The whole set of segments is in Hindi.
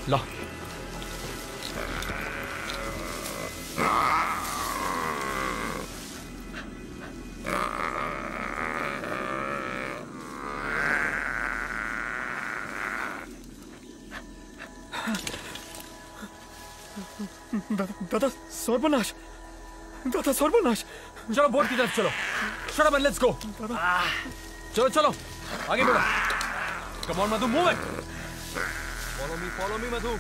ला। दादा सर्वनाश, दादा सर्वनाश। चलो बोट की तरफ चलो। Shut up and let's go. चलो चलो आगे बढ़ो। Come on Madhu, move it. Follow me Madhu.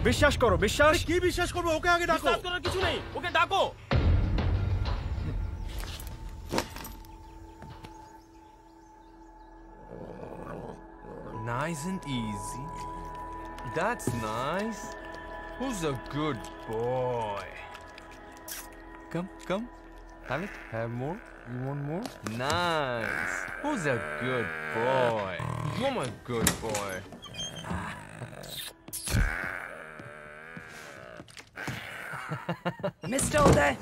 বিশ্বাস করো, বিশ্বাস কি বিশ্বাস করবো? ওকে আগে ডাকো। বিশ্বাস করার কিছু নেই, ওকে ডাকো। Nice and easy. That's nice. Who's a good boy? Come. Have it. Have more. You want more? Nice. Who's a good boy? You're my good boy. Mr. Uday.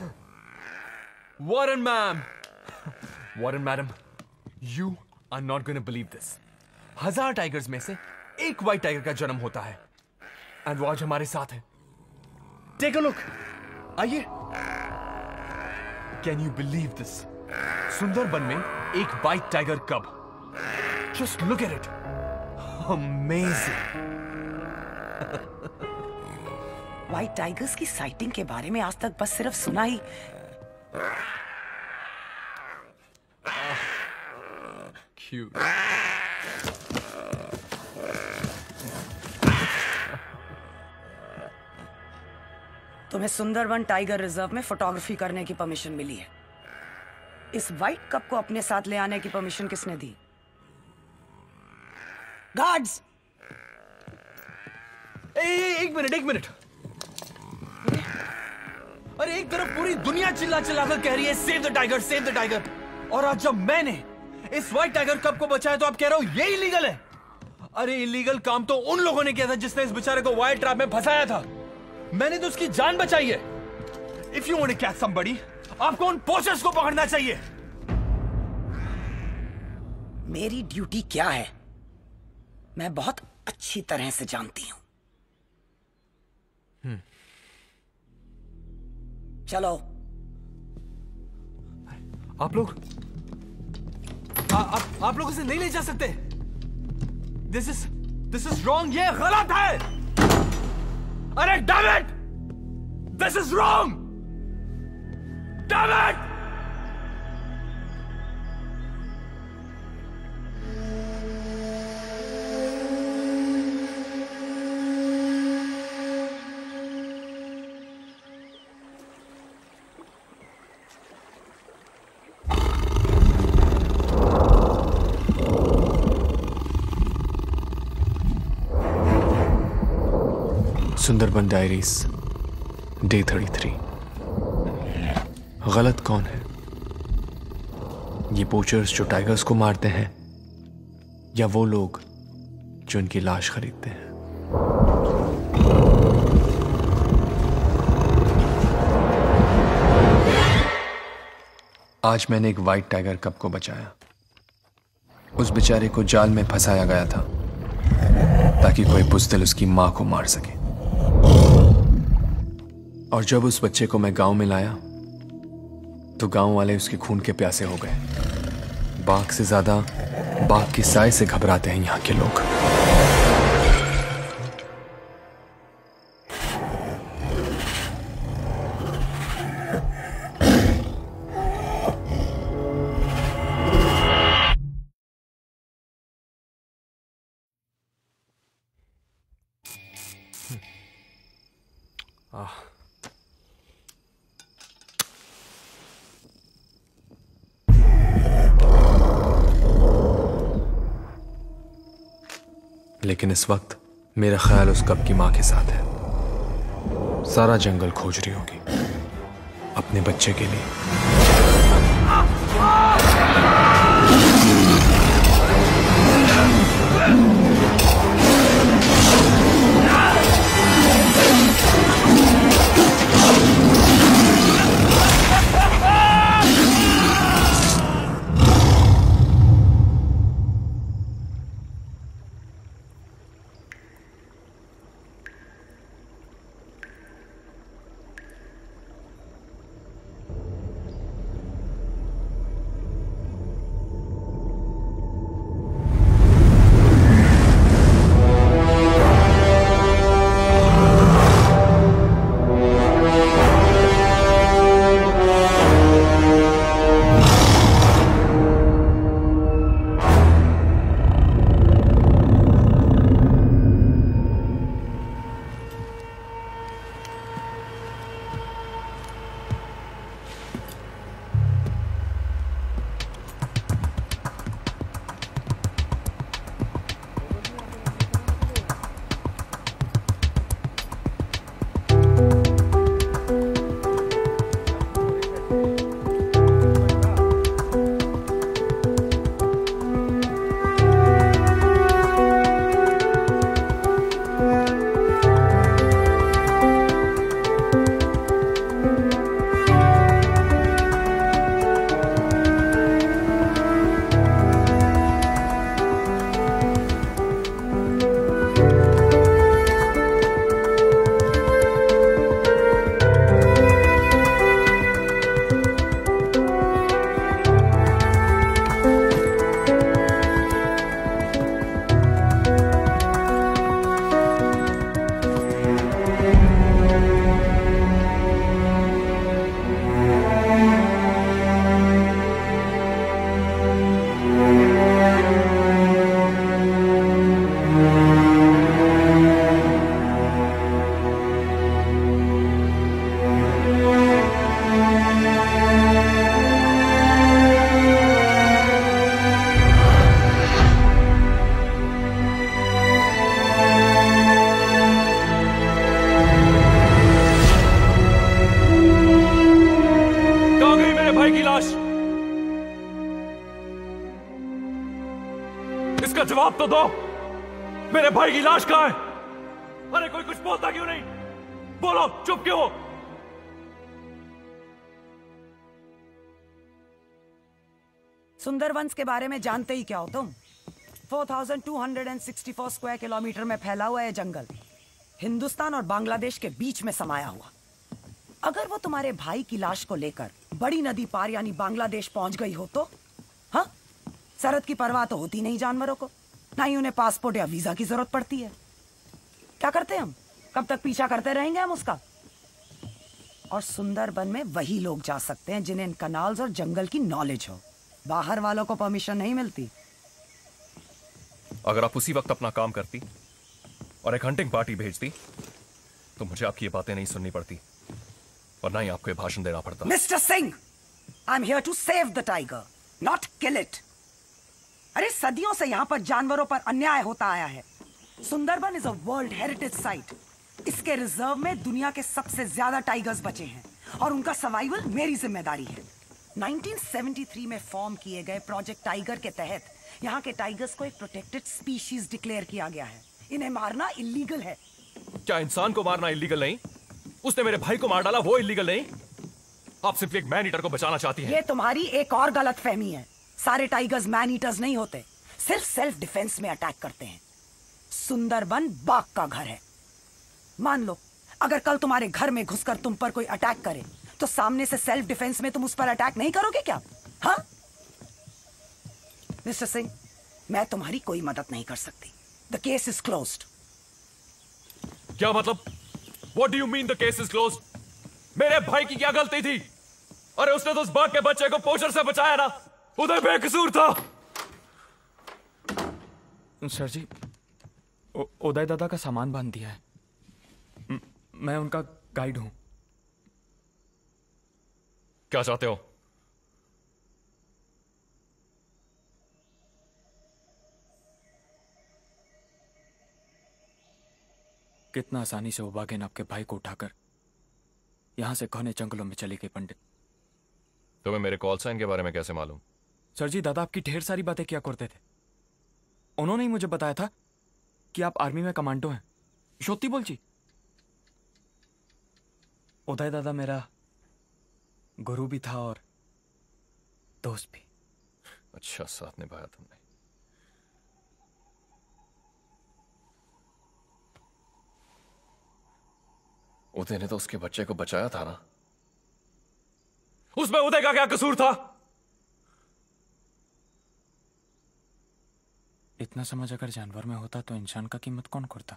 Warren, ma'am. Warren, madam. You are not going to believe this. 1000 tigers में से एक व्हाइट टाइगर का जन्म होता है एंड वो आज हमारे साथ है। Take a look. आइए। Can you believe this? Sundarban में एक white tiger cub. Just look at it. Amazing. White tigers की साइटिंग के बारे में आज तक बस सिर्फ सुना ही। क्यूट। तुम्हें सुंदरबन टाइगर रिजर्व में फोटोग्राफी करने की परमिशन मिली है। इस व्हाइट कप को अपने साथ ले आने की परमिशन किसने दी? गार्ड्स! एक मिनट। अरे एक तरफ पूरी दुनिया चिल्ला कर कह रही है save the tiger, save the tiger, और आज जब मैंने इस व्हाइट टाइगर कप को बचाया तो आप कह रहे हो ये इलीगल है। अरे इलीगल काम तो उन लोगों ने किया था जिसने इस बेचारे को वाइल्ड ट्रैप में फंसाया था। मैंने तो उसकी जान बचाई है। If you want to catch somebody, आपको उन पोचर्स को पकड़ना चाहिए। मेरी ड्यूटी क्या है मैं बहुत अच्छी तरह से जानती हूं। चलो। आप लोग इसे नहीं ले जा सकते। This is wrong. ये गलत है। अरे damn it, this is wrong. Damn it. Sundarban diaries day 33। गलत कौन है? ये पोचर्स जो टाइगर्स को मारते हैं या वो लोग जो उनकी लाश खरीदते हैं? आज मैंने एक व्हाइट टाइगर कब को बचाया। उस बेचारे को जाल में फंसाया गया था ताकि कोई बुज़दिल उसकी मां को मार सके। और जब उस बच्चे को मैं गांव में लाया तो गांव वाले उसके खून के प्यासे हो गए। बाघ से ज्यादा बाघ की साय से घबराते हैं यहां के लोग। लेकिन इस वक्त मेरा ख्याल उस कप की मां के साथ है। सारा जंगल खोज रही होगी अपने बच्चे के लिए। इसका जवाब तो दो। मेरे भाई की लाश कहां है? अरे कोई कुछ बोलता क्यों नहीं? बोलो, चुप क्यों हो? सुंदरवंस के बारे में जानते ही क्या हो तुम? 4264 स्क्वायर किलोमीटर में फैला हुआ है जंगल, हिंदुस्तान और बांग्लादेश के बीच में समाया हुआ। अगर वो तुम्हारे भाई की लाश को लेकर बड़ी नदी पार यानी बांग्लादेश पहुंच गई हो तो? हाँ, सरहद की परवाह तो होती नहीं जानवरों को, ना ही उन्हें पासपोर्ट या वीजा की जरूरत पड़ती है। क्या करते हम? कब तक पीछा करते रहेंगे हम उसका? और सुंदरबन में वही लोग जा सकते हैं जिन्हें इन कनाल्स और जंगल की नॉलेज हो। बाहर वालों को परमिशन नहीं मिलती। अगर आप उसी वक्त अपना काम करती और एक हंटिंग पार्टी भेजती तो मुझे आपकी ये बातें नहीं सुननी पड़ती और ना ही आपको ये भाषण देना पड़ता। Mister Singh, I am here to save the tiger, not kill it. अरे सदियों से यहाँ पर जानवरों पर अन्याय होता आया है। Sundarban is a world heritage site. इसके रिजर्व में दुनिया के सबसे ज्यादा टाइगर्स बचे हैं और उनका सर्वाइवल मेरी जिम्मेदारी है। 1973 में फॉर्म किए गए प्रोजेक्ट टाइगर के तहत यहाँ के टाइगर्स को एक प्रोटेक्टेड स्पीशीज डिक्लेयर किया गया है। इन्हें मारना इलीगल है। क्या इंसान को मारना इलीगल नहीं? उसने मेरे भाई को मार डाला, वो इलीगल नहीं? आप सिर्फ एक मैन ईटर को बचाना चाहती हैं। ये तुम्हारी एक और गलतफहमी है। सारे टाइगर्स मैन ईटर्स नहीं होते, सिर्फ सेल्फ डिफेंस में अटैक करते हैं। सुंदरबन बाघ का घर है। मान लो अगर कल तुम्हारे घर में घुसकर तुम पर कोई अटैक करे तो सामने से सेल्फ डिफेंस में तुम उस पर अटैक नहीं करोगे क्या? हाँ मिस्टर सिंह, मैं तुम्हारी कोई मदद नहीं कर सकती। The case is closed. क्या मतलब? What do you mean the case is closed? मेरे भाई की क्या गलती थी? अरे उसने तो उस बाघ के बच्चे को पोचर से बचाया ना, उधर बेकसूर था। सर जी, उदय दादा का सामान बांध दिया है। मैं उनका गाइड हूं। क्या चाहते हो? कितना आसानी से वो बाघिन आपके भाई को उठाकर यहां से घने जंगलों में चली गई पंडित। तुम्हें मेरे कॉल साइन के बारे में कैसे मालूम? सर जी, दादा आपकी ढेर सारी बातें किया करते थे। उन्होंने ही मुझे बताया था कि आप आर्मी में कमांडो हैं। शोती बोल जी। उदय दादा मेरा गुरु भी था और दोस्त भी। अच्छा साथ निभाया तुमने। उदय ने तो उसके बच्चे को बचाया था ना। उसमें उदय का क्या कसूर था? इतना समझ अगर जानवर में होता तो इंसान का कीमत कौन करता?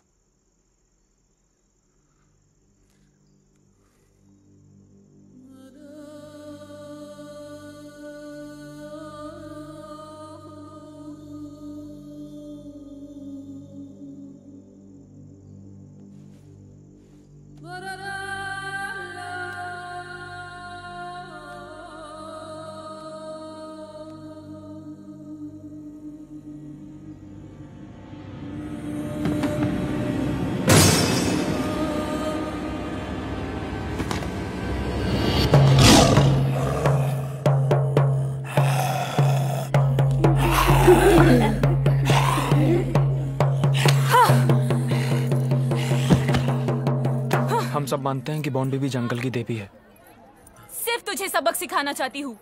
सब मानते हैं कि बॉन बेबी जंगल की देवी है। सिर्फ तुझे सबक सिखाना चाहती हूँ।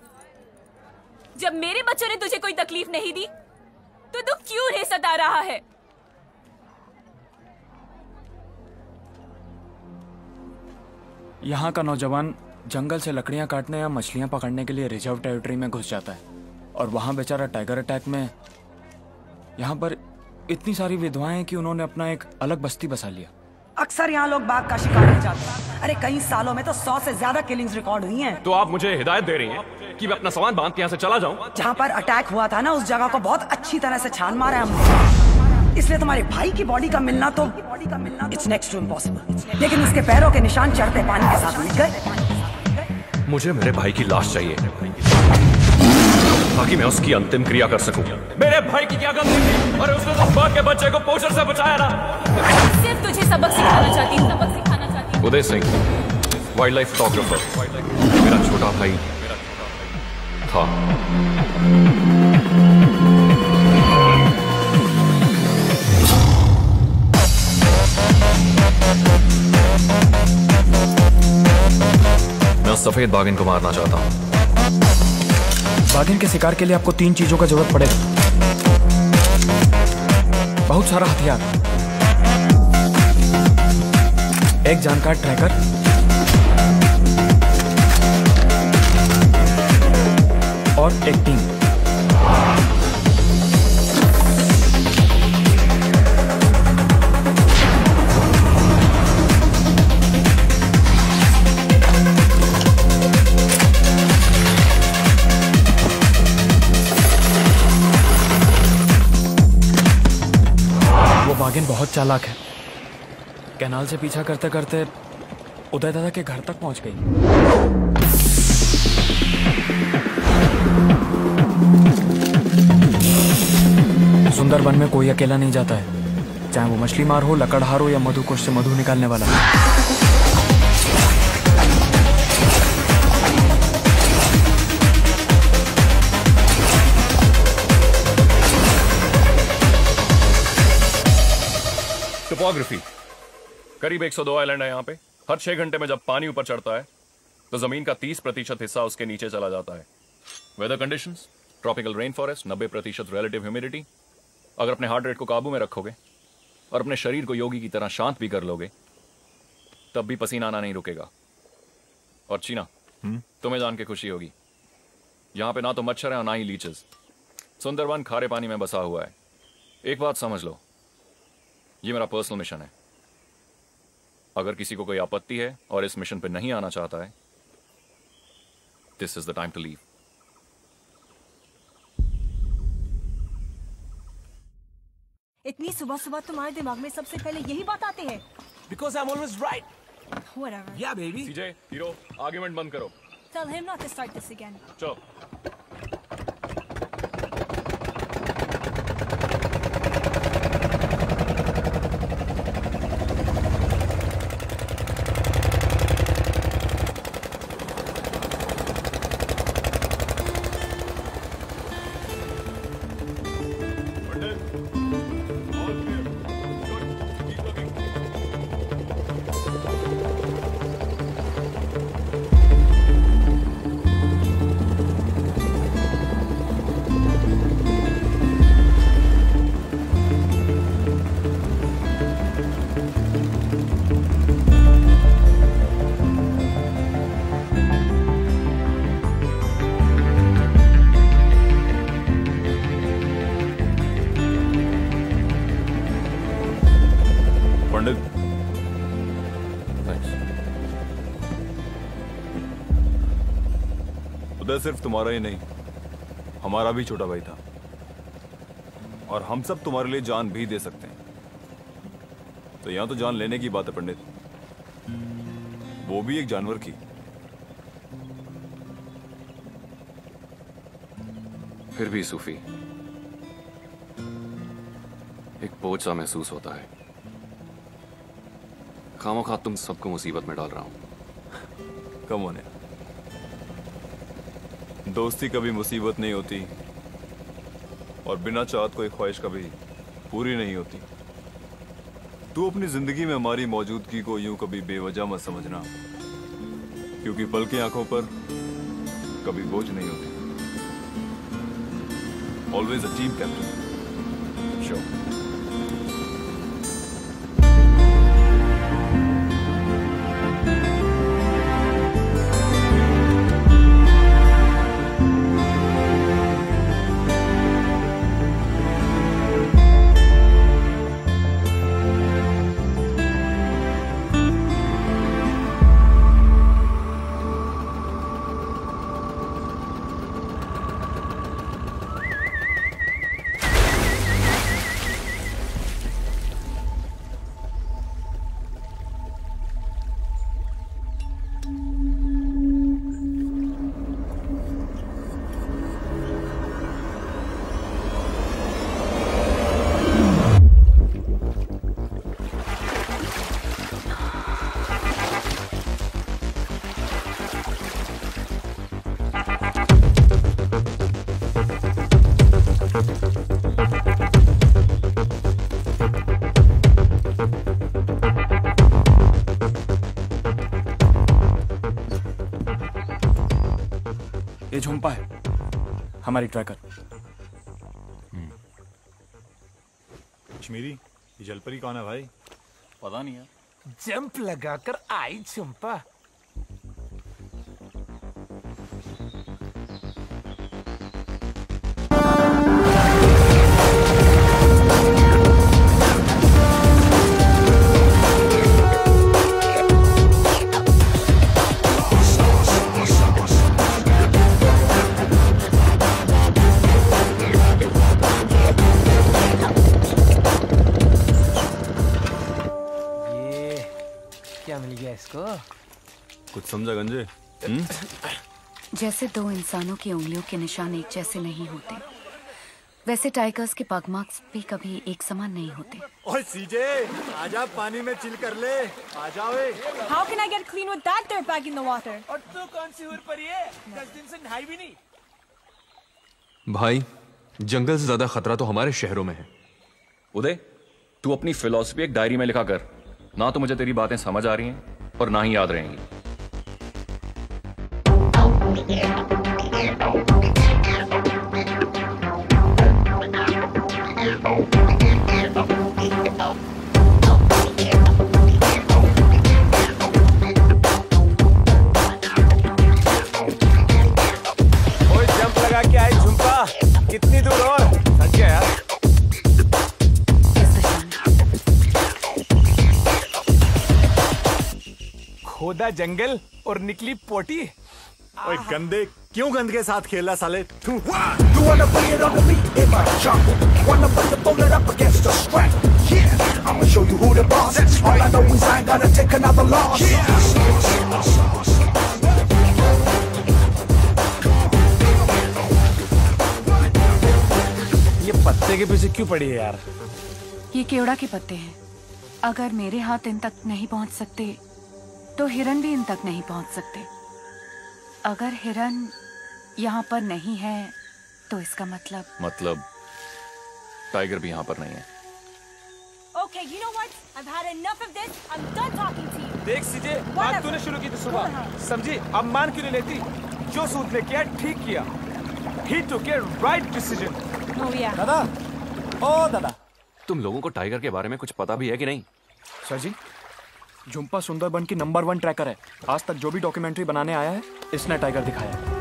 जब मेरे बच्चों ने तुझे कोई तकलीफ नहीं दी तो तू क्यों रे सता रहा है? यहाँ का नौजवान जंगल से लकड़ियां काटने या मछलियां पकड़ने के लिए रिजर्व टेरिटरी में घुस जाता है और वहां बेचारा टाइगर अटैक में यहाँ पर इतनी सारी विधवाएं कि उन्होंने अपना एक अलग बस्ती बसा लिया। अक्सर यहाँ लोग बाघ का शिकार हो जाते हैं। अरे कई सालों में तो 100 से ज्यादा किलिंग्स रिकॉर्ड हुई हैं। तो आप मुझे हिदायत दे रही हैं कि मैं अपना सामान बांध के यहाँ से चला जाऊँ? जहाँ पर अटैक हुआ था ना, उस जगह को बहुत अच्छी तरह से छान मारा है हमने। इसलिए तुम्हारे भाई की बॉडी का मिलना तो इट्स नेक्स्ट टू इम्पॉसिबल। लेकिन उसके पैरों के निशान चढ़ते पानी के साथ मिट गए। मुझे मेरे भाई की लाश चाहिए ताकि मैं उसकी अंतिम क्रिया कर सकूं। मेरे भाई की क्या गलती थी? और उसने तो बाघ के बच्चे को पोषण से बचाया ना। सिर्फ तुझे सबक सिखाना चाहती हूँ। Uday Singh, wild life photographer, मेरा छोटा भाई था। मैं उस सफेद बाघिन को मारना चाहता हूँ। बाघिन के शिकार के लिए आपको 3 चीजों का जरूरत पड़ेगा। बहुत सारा हथियार, एक जानकार ट्रैकर, और एक टीम। बाघिन बहुत चालाक है। कैनाल से पीछा करते करते उदय दादा के घर तक पहुंच गई। सुंदरबन में कोई अकेला नहीं जाता है, चाहे वो मछली मार हो, लकड़हार हो या मधुकोश से मधु निकालने वाला। टोपोग्राफी, करीब 102 आइलैंड है यहाँ पे। हर 6 घंटे में जब पानी ऊपर चढ़ता है तो जमीन का 30% हिस्सा उसके नीचे चला जाता है। Weather conditions, tropical rain forest, 90% relative humidity. अगर अपने हार्ट रेट को काबू में रखोगे और अपने शरीर को योगी की तरह शांत भी कर लोगे तब भी पसीना आना नहीं रुकेगा। और चीना, तुम्हें जान के खुशी होगी, यहाँ पे ना तो मच्छर है और ना ही लीचेस। सुंदरबन खारे पानी में बसा हुआ है। एक बात समझ लो, ये मेरा पर्सनल मिशन है। अगर किसी को कोई आपत्ति है और इस मिशन पे नहीं आना चाहता है, this is the time to leave. इतनी सुबह सुबह तुम्हारे दिमाग में सबसे पहले यही बात आती है? Because I'm always right. Whatever. Yeah, baby. CJ, hero, argument बंद करो। Tell him not to start this again. चलो। पंडित। उदय सिर्फ तुम्हारा ही नहीं, हमारा भी छोटा भाई था, और हम सब तुम्हारे लिए जान भी दे सकते हैं। तो यहां तो जान लेने की बात है पंडित, वो भी एक जानवर की। फिर भी सूफी, एक बोझ सा महसूस होता है। खामोखा तुम सबको मुसीबत में डाल रहा हूं। कम होने, दोस्ती कभी मुसीबत नहीं होती, और बिना चाहत कोई ख्वाहिश कभी पूरी नहीं होती। तू अपनी जिंदगी में हमारी मौजूदगी को यूं कभी बेवजह मत समझना, क्योंकि पल की आंखों पर कभी बोझ नहीं होती। Always a team captain. Sure. ये झुम्पा है, हमारी ट्रैकर। कश्मीरी, ये जलपरी कौन है भाई? पता नहीं है। जंप लगाकर आई झुम्पा। कुछ समझा गंजे? जैसे दो इंसानों की उंगलियों के निशान एक जैसे नहीं होते, वैसे टाइगर्स के पग मार्क्स भी कभी एक समान नहीं होते। ओए सीजे, आजा पानी में चिल कर ले, आजा ओए। How can I get clean with that dirt bag in the water? और तू कौन सी हुर परी है? 10 दिन से नहाई भी नहीं। भाई, जंगल से ज्यादा खतरा तो हमारे शहरों में है। उदय, तू अपनी फिलॉसफी एक डायरी में लिखा कर। ना तो मुझे तेरी बातें समझ आ रही हैं और ना ही याद रहेंगी। ओए जंप लगा के आई झुम्पा, कितनी दूर और? थक गया यार। खोदा जंगल और निकली पोटी। ओए गंदे, क्यों गंद के साथ खेला साले? तू ये पत्ते के पीछे क्यों पड़ी है यार? ये केवड़ा के पत्ते हैं। अगर मेरे हाथ इन तक नहीं पहुंच सकते तो हिरन भी इन तक नहीं पहुंच सकते। अगर हिरन यहाँ पर नहीं है तो इसका मतलब टाइगर भी यहाँ पर नहीं है। Okay, you know what? I've had enough of this. I'm done talking to you. देख सीजे, बात तूने शुरू की थी सुबह, समझी? अब मान क्यों नहीं लेती? जो सूद ने किया ठीक किया। He took a right decision. Oh yeah. दादा, ओ दादा, तुम लोगों को टाइगर के बारे में कुछ पता भी है कि नहीं? सर जी, झुम्पा सुंदरबन की नंबर 1 ट्रैकर है। आज तक जो भी डॉक्यूमेंट्री बनाने आया है, इसने टाइगर दिखाया है।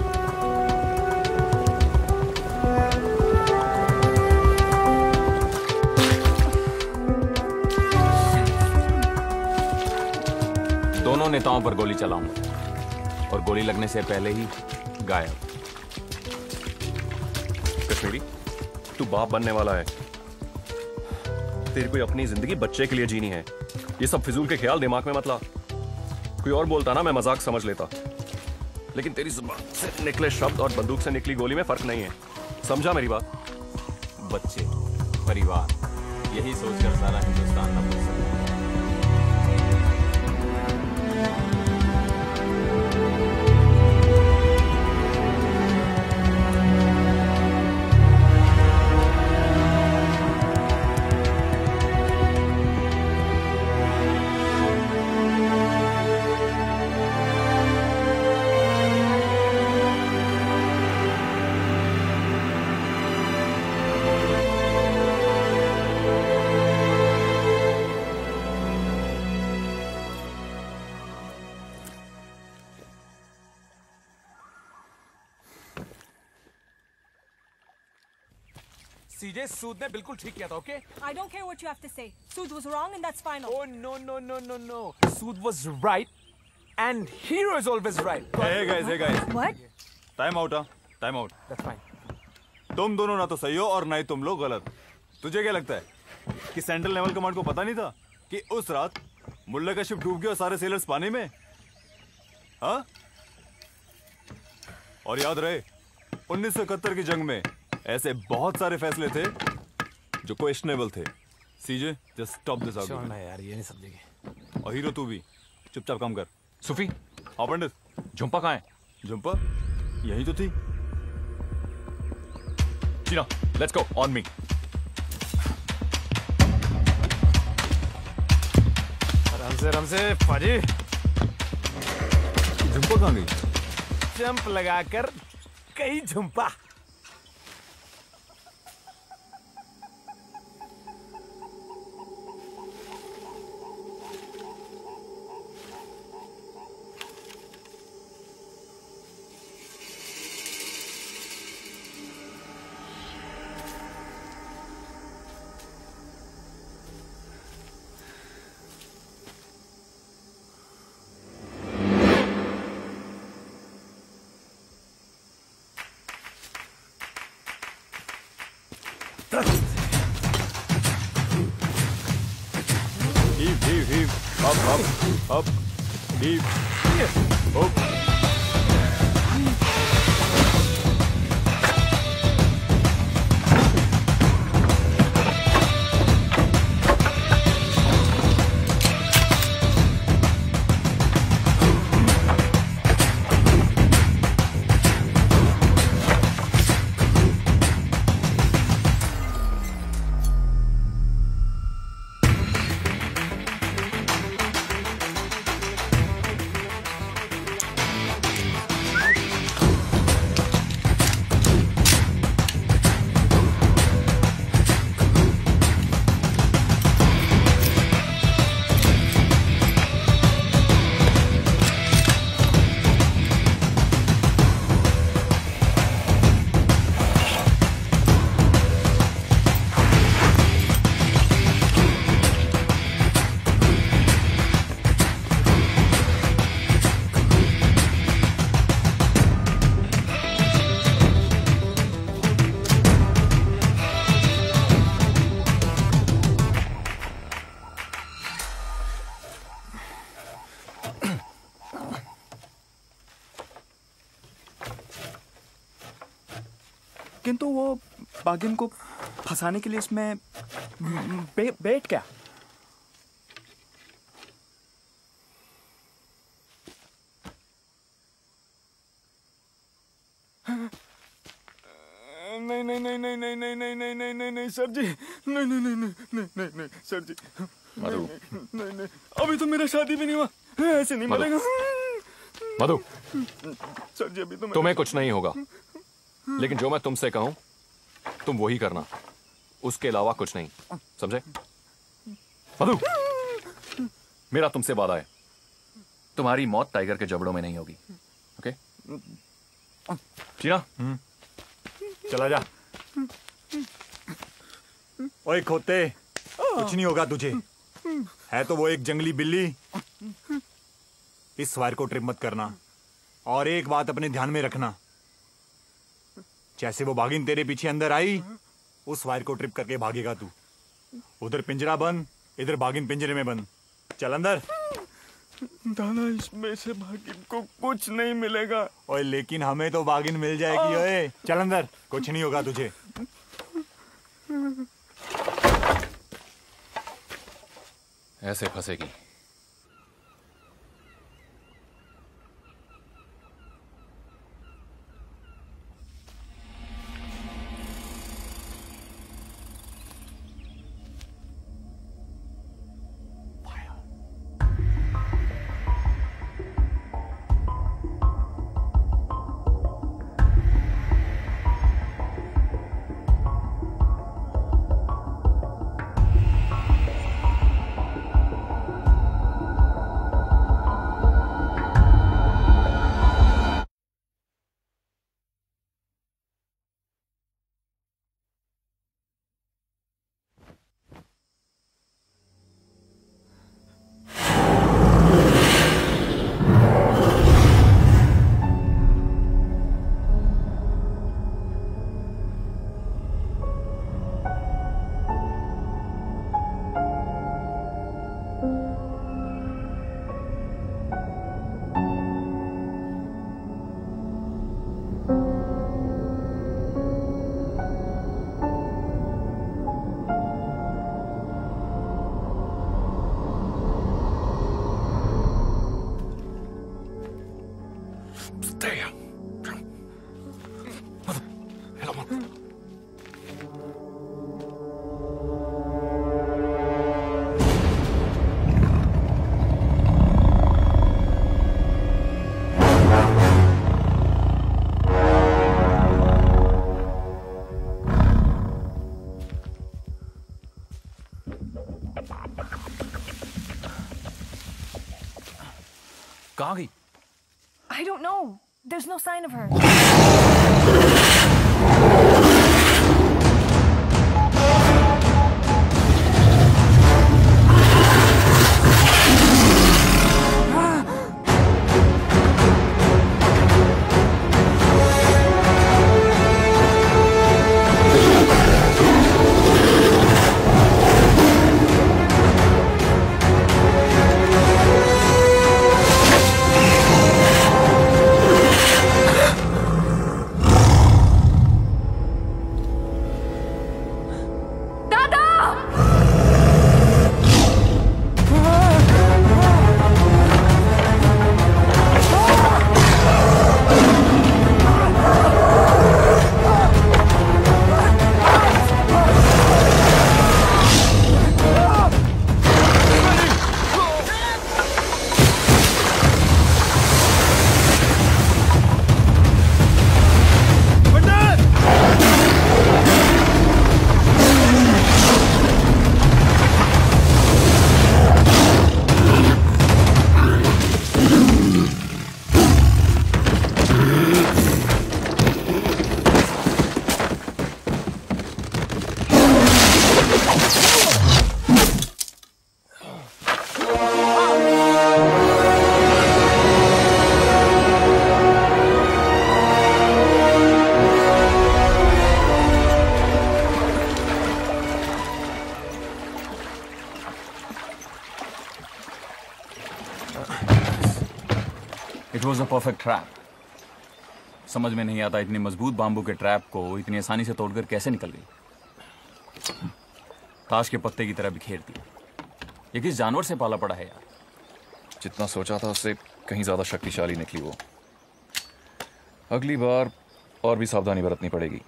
नेताओं पर गोली चलाऊंगा और गोली लगने से पहले ही गायब। कश्मीरी, तू बाप बनने वाला है। तेरी कोई अपनी जिंदगी बच्चे के लिए जीनी है। ये सब फिजूल के ख्याल दिमाग में मत ला। कोई और बोलता ना मैं मजाक समझ लेता, लेकिन तेरी जुबान से निकले शब्द और बंदूक से निकली गोली में फर्क नहीं है। समझा मेरी बात? बच्चे, परिवार, यही सोचकर सारा हिंदुस्तान न भूल सकता। सीजे, सूद ने बिल्कुल ठीक किया था, okay? I don't care what you have to say. Sood was wrong and that's final. Oh no. Sood was right and hero is always right. Hey guys. What? Time out. Time out. That's fine. तुम दोनों ना तो सही हो और ना ही तुम लोग गलत। तुझे क्या लगता है कि सेंट्रल नेवल कमांड को पता नहीं था कि उस रात मुल्ला का शिप डूब गया और सारे सेलर्स पानी में? हाँ? और याद रहे 1971 की जंग में ऐसे बहुत सारे फैसले थे जो क्वेश्चनेबल थे। सीजे, जस्ट स्टॉप दिस आर्गुमेंट। छोड़ना यार, ये नहीं समझेंगे। और हीरो तू भी चुपचाप काम कर। सूफी, हाँ पंडित। झुम्पा कहाँ है? झुम्पा यही तो थी। चीना, लेट्स गो, ऑन मी। आराम से फाजी। झुम्पा कहाँ गई? जंप लगाकर कई Jhumpa. Heave. Up. Heave. Up. किंतु वो बागिन को फंसाने के लिए इसमें बेट क्या? नहीं सर जी, नहीं सर जी, नहीं अभी तो मेरा शादी भी नहीं हुआ, ऐसे नहीं मिलेगा। मधु, सर जी अभी तो तुम्हें कुछ नहीं होगा, लेकिन जो मैं तुमसे कहूं तुम वही करना, उसके अलावा कुछ नहीं, समझे? मधु, मेरा तुमसे वादा है, तुम्हारी मौत टाइगर के जबड़ों में नहीं होगी, ओके? चीना, चला जा। ओए खोते, कुछ नहीं होगा तुझे, है तो वो एक जंगली बिल्ली। इस वायर को ट्रिप मत करना। और एक बात अपने ध्यान में रखना, जैसे वो बाघिन तेरे पीछे अंदर आई, उस वायर को ट्रिप करके भागेगा तू। उधर पिंजरा बंद, इधर बाघिन पिंजरे में बंद। चल अंदर। दादा इसमें से बाघिन को कुछ नहीं मिलेगा। ओए लेकिन हमें तो बाघिन मिल जाएगी। ओए चल अंदर, कुछ नहीं होगा तुझे। ऐसे फंसेगी। कहाँ गई? I don't know. There's no sign of her. It was a perfect trap. समझ में नहीं आता इतनी मजबूत बाम्बू के ट्रैप को इतनी आसानी से तोड़कर कैसे निकल गई। ताश के पत्ते की तरह बिखेर दी। ये किस जानवर से पाला पड़ा है यार। जितना सोचा था उससे कहीं ज्यादा शक्तिशाली निकली वो। अगली बार और भी सावधानी बरतनी पड़ेगी।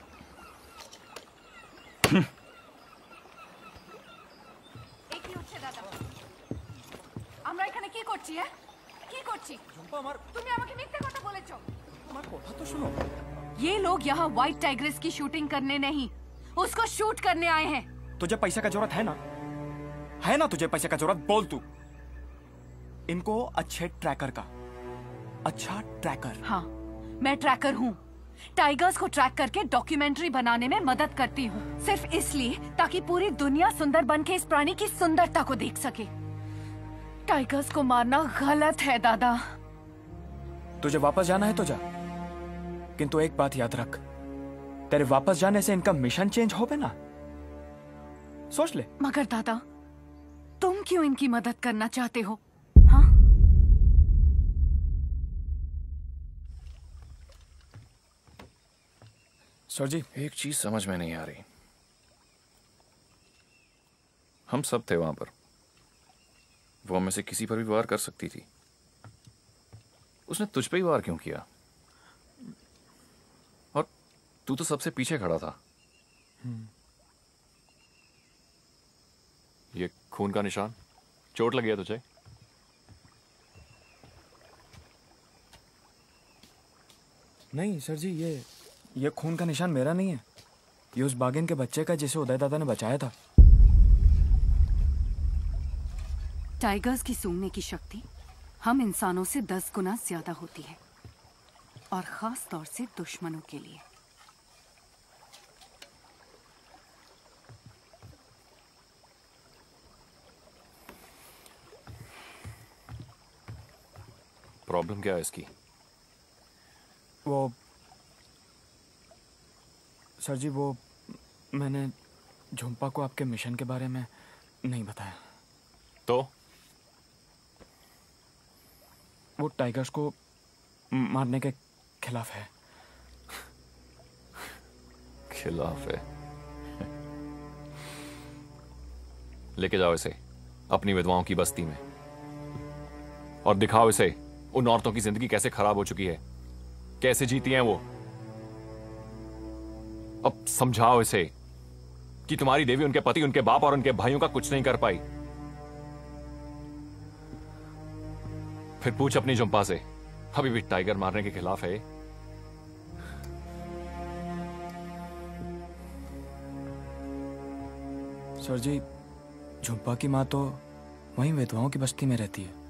ये लोग यहाँ व्हाइट टाइग्रेस की शूटिंग करने नहीं, उसको शूट करने आए हैं। तुझे पैसे का जरूरत है ना? है ना तुझे पैसे का जरूरत? बोल तू। इनको अच्छे ट्रैकर का। अच्छा ट्रैकर। हाँ, मैं ट्रैकर हूँ। टाइगर्स को ट्रैक करके डॉक्यूमेंट्री बनाने में मदद करती हूँ, सिर्फ इसलिए ताकि पूरी दुनिया सुंदर बन के इस प्राणी की सुंदरता को देख सके। टाइगर्स को मारना गलत है दादा। तुझे वापस जाना है तो जा, किंतु एक बात याद रख, तेरे वापस जाने से इनका मिशन चेंज हो पे ना, सोच ले। मगर दादा, तुम क्यों इनकी मदद करना चाहते हो? सर जी, एक चीज समझ में नहीं आ रही। हम सब थे वहां पर, वो हमें से किसी पर भी वार कर सकती थी, उसने तुझ पे ही वार क्यों किया? और तू तो सबसे पीछे खड़ा था। ये खून का निशान, चोट लगी है तुझे? नहीं सर जी, ये खून का निशान मेरा नहीं है, ये उस बागिन के बच्चे का जिसे उदय दादा ने बचाया था। टाइगर्स की सूंघने की शक्ति हम इंसानों से 10 गुना ज्यादा होती है, और खास तौर से दुश्मनों के लिए। प्रॉब्लम क्या है इसकी? वो सर जी, वो मैंने झुम्पा को आपके मिशन के बारे में नहीं बताया। तो वो टाइगर्स को मारने के खिलाफ है। खिलाफ है? लेके जाओ इसे अपनी विधवाओं की बस्ती में और दिखाओ इसे उन औरतों की जिंदगी कैसे खराब हो चुकी है, कैसे जीती हैं वो। अब समझाओ इसे कि तुम्हारी देवी उनके पति, उनके बाप और उनके भाइयों का कुछ नहीं कर पाई। फिर पूछ अपनी झुम्पा से, अभी भी टाइगर मारने के खिलाफ है? सर जी, झुम्पा की माँ तो वहीं विधवाओं की बस्ती में रहती है।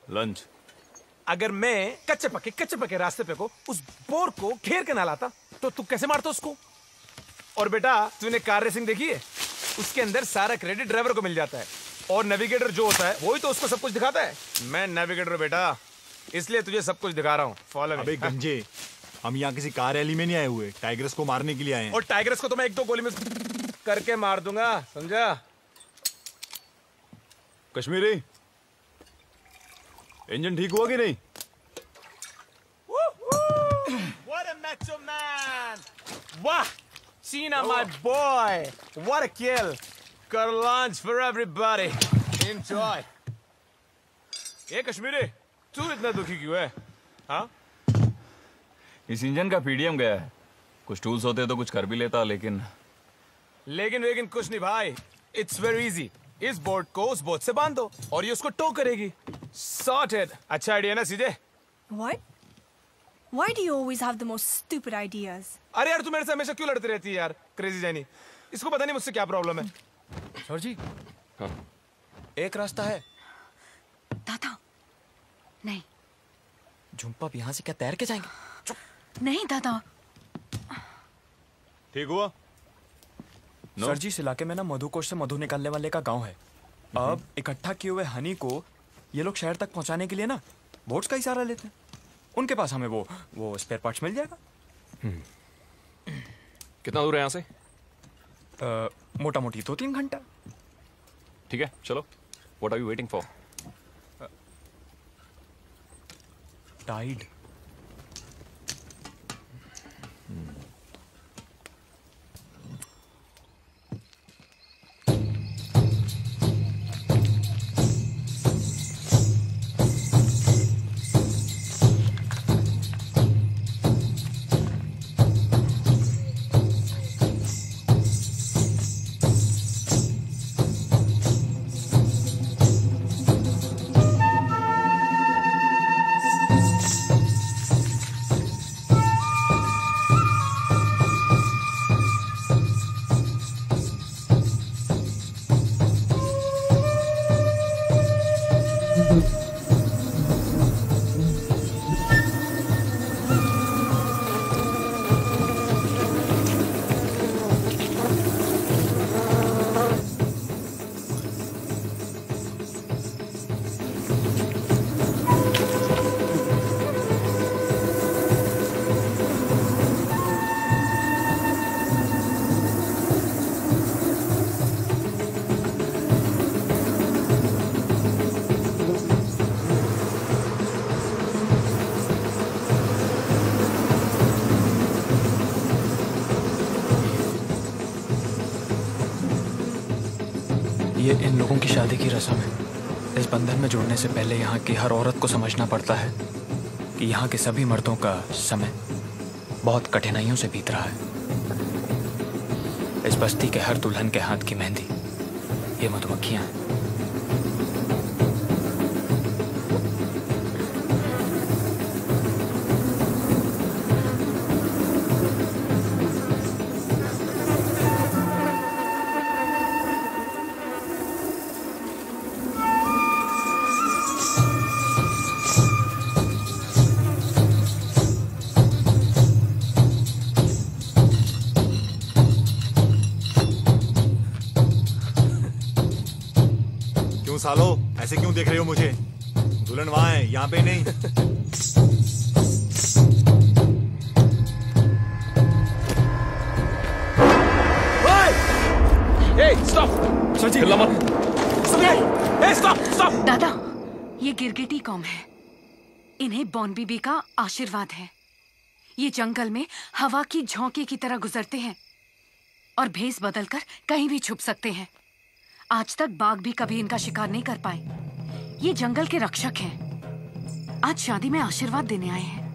लंच। अगर मैं कच्चे पक्के रास्ते पे को उस बोर को घेर के ना लाता तो तू कैसे मारता उसको? और बेटा, तूने कार रेसिंग देखी है? उसके अंदर सारा क्रेडिट ड्राइवर को मिल जाता है, और नेविगेटर जो होता है वही तो उसको सब कुछ दिखाता है। मैं नेविगेटर हूं बेटा, इसलिए तुझे सब कुछ दिखा रहा हूँ। Follow me. अबे गंजे, हम यहाँ किसी कार रैली में नहीं आए हुए, टाइगर्स को मारने के लिए आए हैं। और टाइगर्स को तो मैं एक दो गोली में करके मार दूंगा, समझा? कश्मीरी, इंजन ठीक हुआ कि नहीं? What a macho man! वाह, Cena my boy, what a kill! Got lunch for everybody. Enjoy. ये कश्मीरी, तू इतना दुखी क्यों है? हाँ? इस इंजन का पीडीएम गया है। कुछ टूल्स होते तो कुछ कर भी लेता, लेकिन कुछ नहीं भाई। It's very easy. इस बोट को उस बोट से बांध दो और ये उसको टो करेगी। Sorted. अच्छा आइडिया ना सीधे? What? Why do you always have the most stupid ideas? अरे यार, तू मेरे से हमेशा क्यों लड़ती रहती है यार, क्रेजी जैनी? इसको पता नहीं मुझसे क्या प्रॉब्लम है। सर जी, हाँ। एक रास्ता है। दादा, नहीं। झुम्पा यहाँ से क्या तैर के जाएंगे? चुप। नहीं दादा। ठीक हुआ? सर जी, इस इलाके में ना मधुकोश से मधु निकालने वाले का गांव है। अब इकट्ठा किए हुए हनी को ये लोग शहर तक पहुंचाने के लिए ना बोट्स का ही सहारा लेते हैं। उनके पास हमें वो स्पेयर पार्ट्स मिल जाएगा। कितना दूर है यहाँ से? मोटा मोटी 2-3 घंटा। ठीक है, चलो। What are you waiting for? Tide. ये इन लोगों की शादी की रस्म है। इस बंधन में जुड़ने से पहले यहाँ की हर औरत को समझना पड़ता है कि यहाँ के सभी मर्दों का समय बहुत कठिनाइयों से बीत रहा है। इस बस्ती के हर दुल्हन के हाथ की मेहंदी ये मधुमक्खियां हैं। सालो ऐसे क्यों देख रहे हो मुझे? दुल्हन वहां है, यहाँ पे नहीं। दादा, ये गिरगिटी कौम है। इन्हें बॉन बीबी का आशीर्वाद है। ये जंगल में हवा की झोंके की तरह गुजरते हैं और भेस बदलकर कहीं भी छुप सकते हैं। आज तक बाघ भी कभी इनका शिकार नहीं कर पाए। ये जंगल के रक्षक हैं। आज शादी में आशीर्वाद देने आए हैं।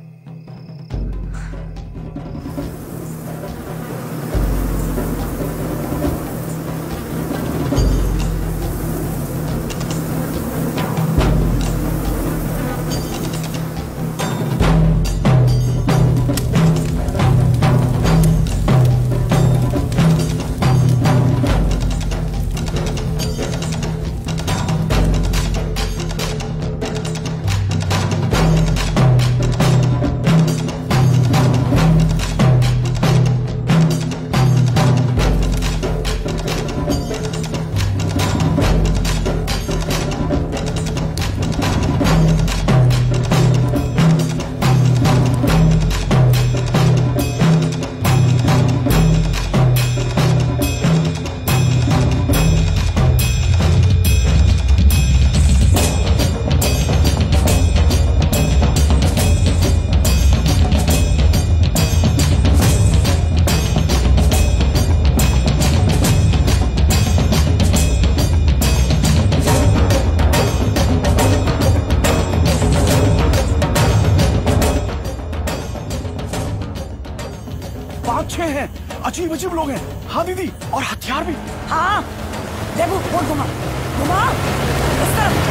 अजीब अजीब लोग हैं। हाँ दीदी, और हथियार भी। हाँ देखो, फोन घुमा घुमा इस तरफ।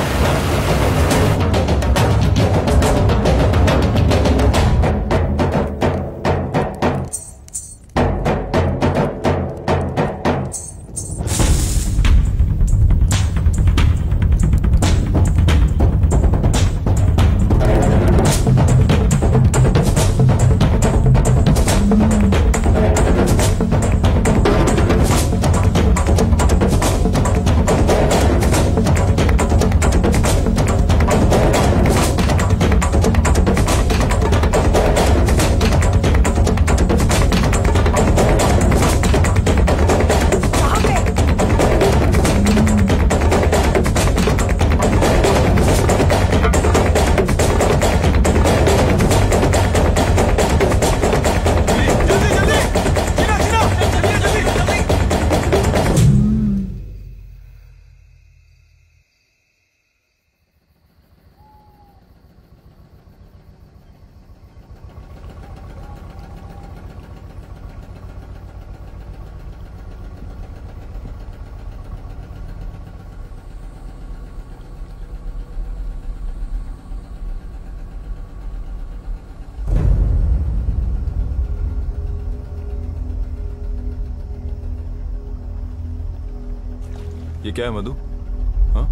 ये क्या है मधु? हाँ?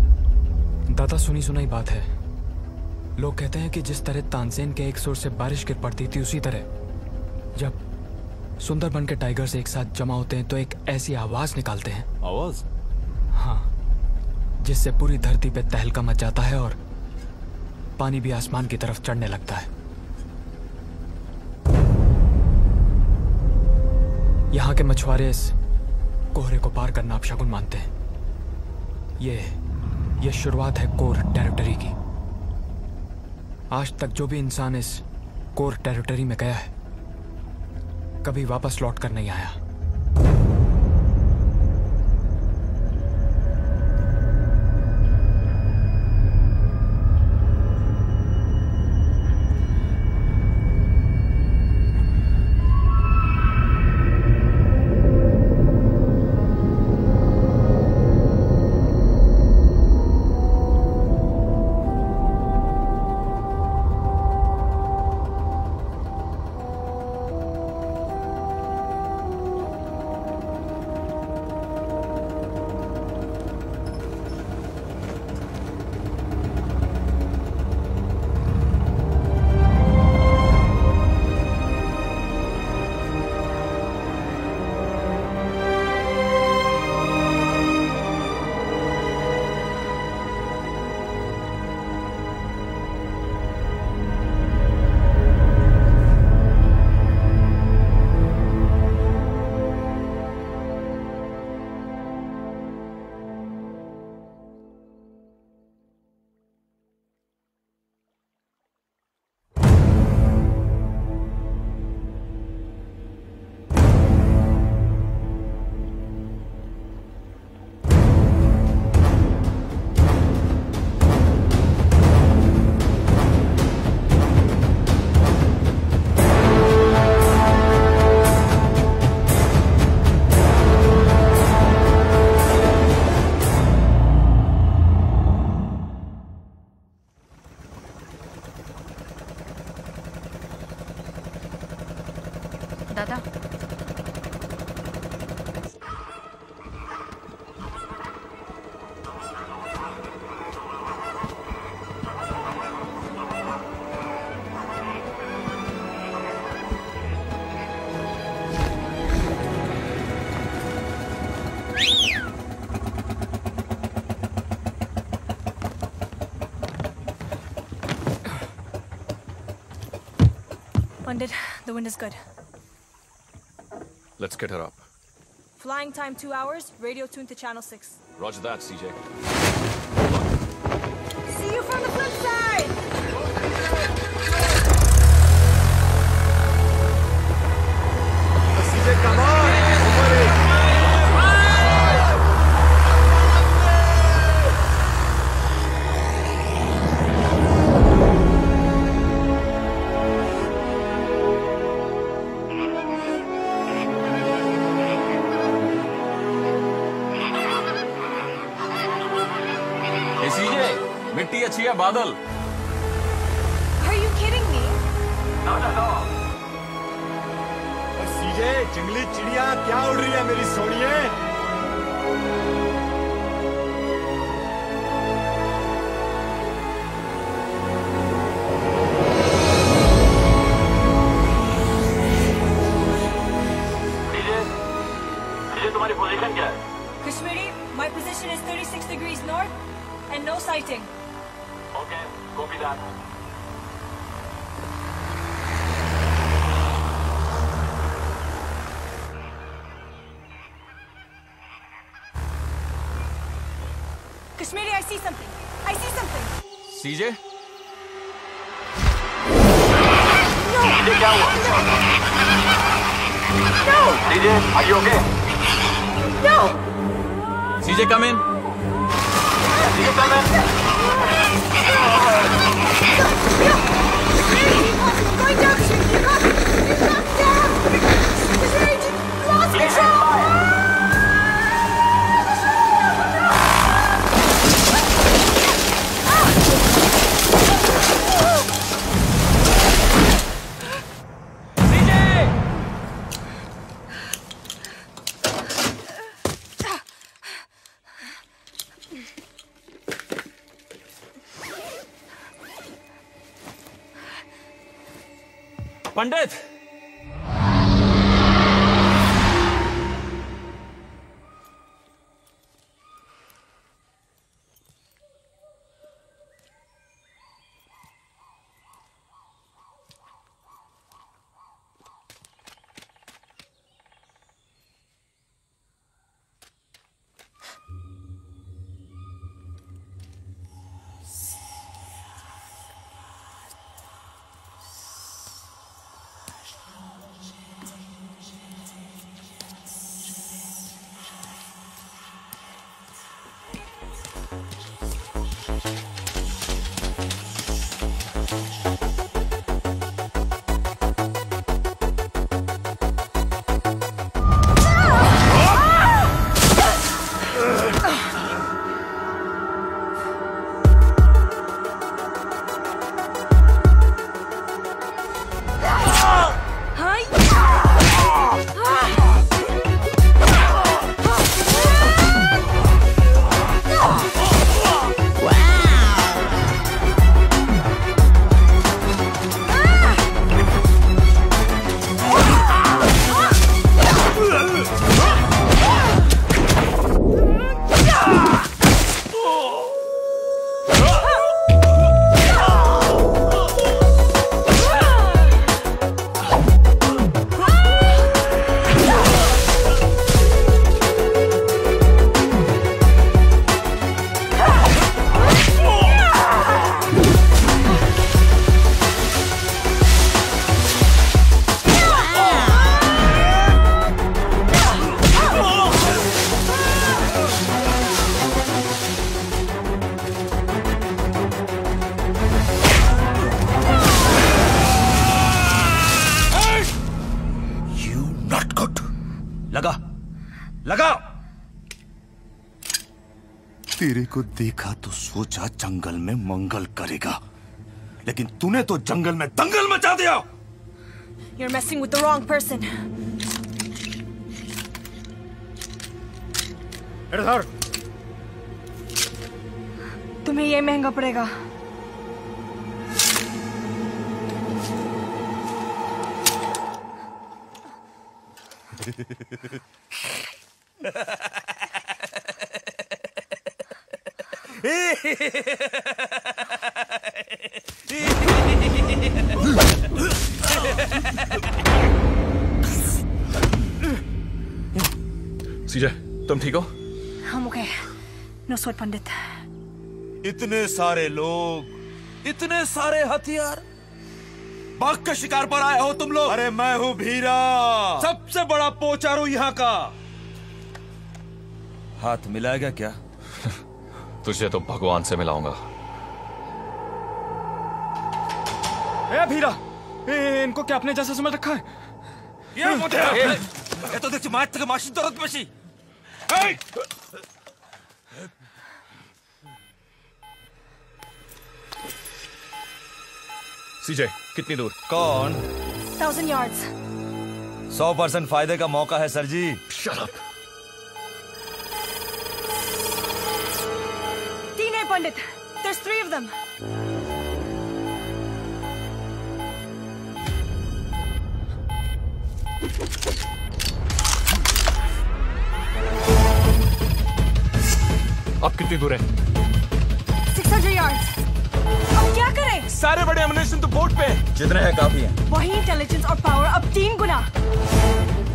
दादा, सुनी सुनाई बात है। लोग कहते हैं कि जिस तरह तानसेन के एक सुर से बारिश गिर पड़ती थी, उसी तरह जब सुंदरबन के टाइगर्स एक साथ जमा होते हैं तो एक ऐसी आवाज निकालते हैं। आवाज? हाँ, जिससे पूरी धरती पे तहलका मच जाता है और पानी भी आसमान की तरफ चढ़ने लगता है। यहाँ के मछुआरे इस कोहरे को पार करना अपशगुन मानते हैं। ये शुरुआत है कोर टेरिटरी की। आज तक जो भी इंसान इस कोर टेरिटरी में गया है, कभी वापस लौट कर नहीं आया। Pandit, the wind is good. Let's get her up. Flying time 2 hours, radio tuned to channel 6. Roger that, CJ. See you from the flip side! CJ, come on! मिट्टी अच्छी है बादल. Are you kidding me? No. सीजे, जंगली चिड़िया क्या उड़ रही है मेरी सोनिए? सीजे, तुम्हारी पोजीशन क्या है? Kashmiri, my position is 36 degrees north and no sighting. Okay, copy that. Kashmiri, I see something. I see something. CJ? No! CJ, क्या हुआ? No! CJ, are you okay? No! CJ, come in. CJ, come in. Going down, Kashmiri. You're not down. Kashmiri, you lost control. पंडित, लगा। तेरे को देखा तो सोचा जंगल में मंगल करेगा, लेकिन तूने तो जंगल में दंगल मचा दिया। You're messing with the wrong person. इधर। तुम्हें ये महंगा पड़ेगा। सीजे, तुम ठीक हो? हम ओके। नो स्वेट पंडित। इतने सारे लोग, इतने सारे हथियार, बाघ के शिकार पर आए हो तुम लोग? अरे मैं हूं भीरा, सबसे बड़ा पोचारू यहाँ का। हाथ मिलाएगा क्या? तुझे तो भगवान से मिलाऊंगा। ए भीरा, इनको क्या अपने जैसा समझ रखा है? ये तो देखिए माच तक माशी दौलत मशी। सीजे, कितनी दूर? कौन? 1000 yards। 100% फायदे का मौका है सर जी। Shut up। 3 है पंडित। There's 3 of them। अब कितनी दूर है? 600 yards। अब क्या करें? सारे बड़े एमिनेशन तो बोट पे हैं। जितने हैं काफी हैं। वही इंटेलिजेंस और पावर अब 3 गुना।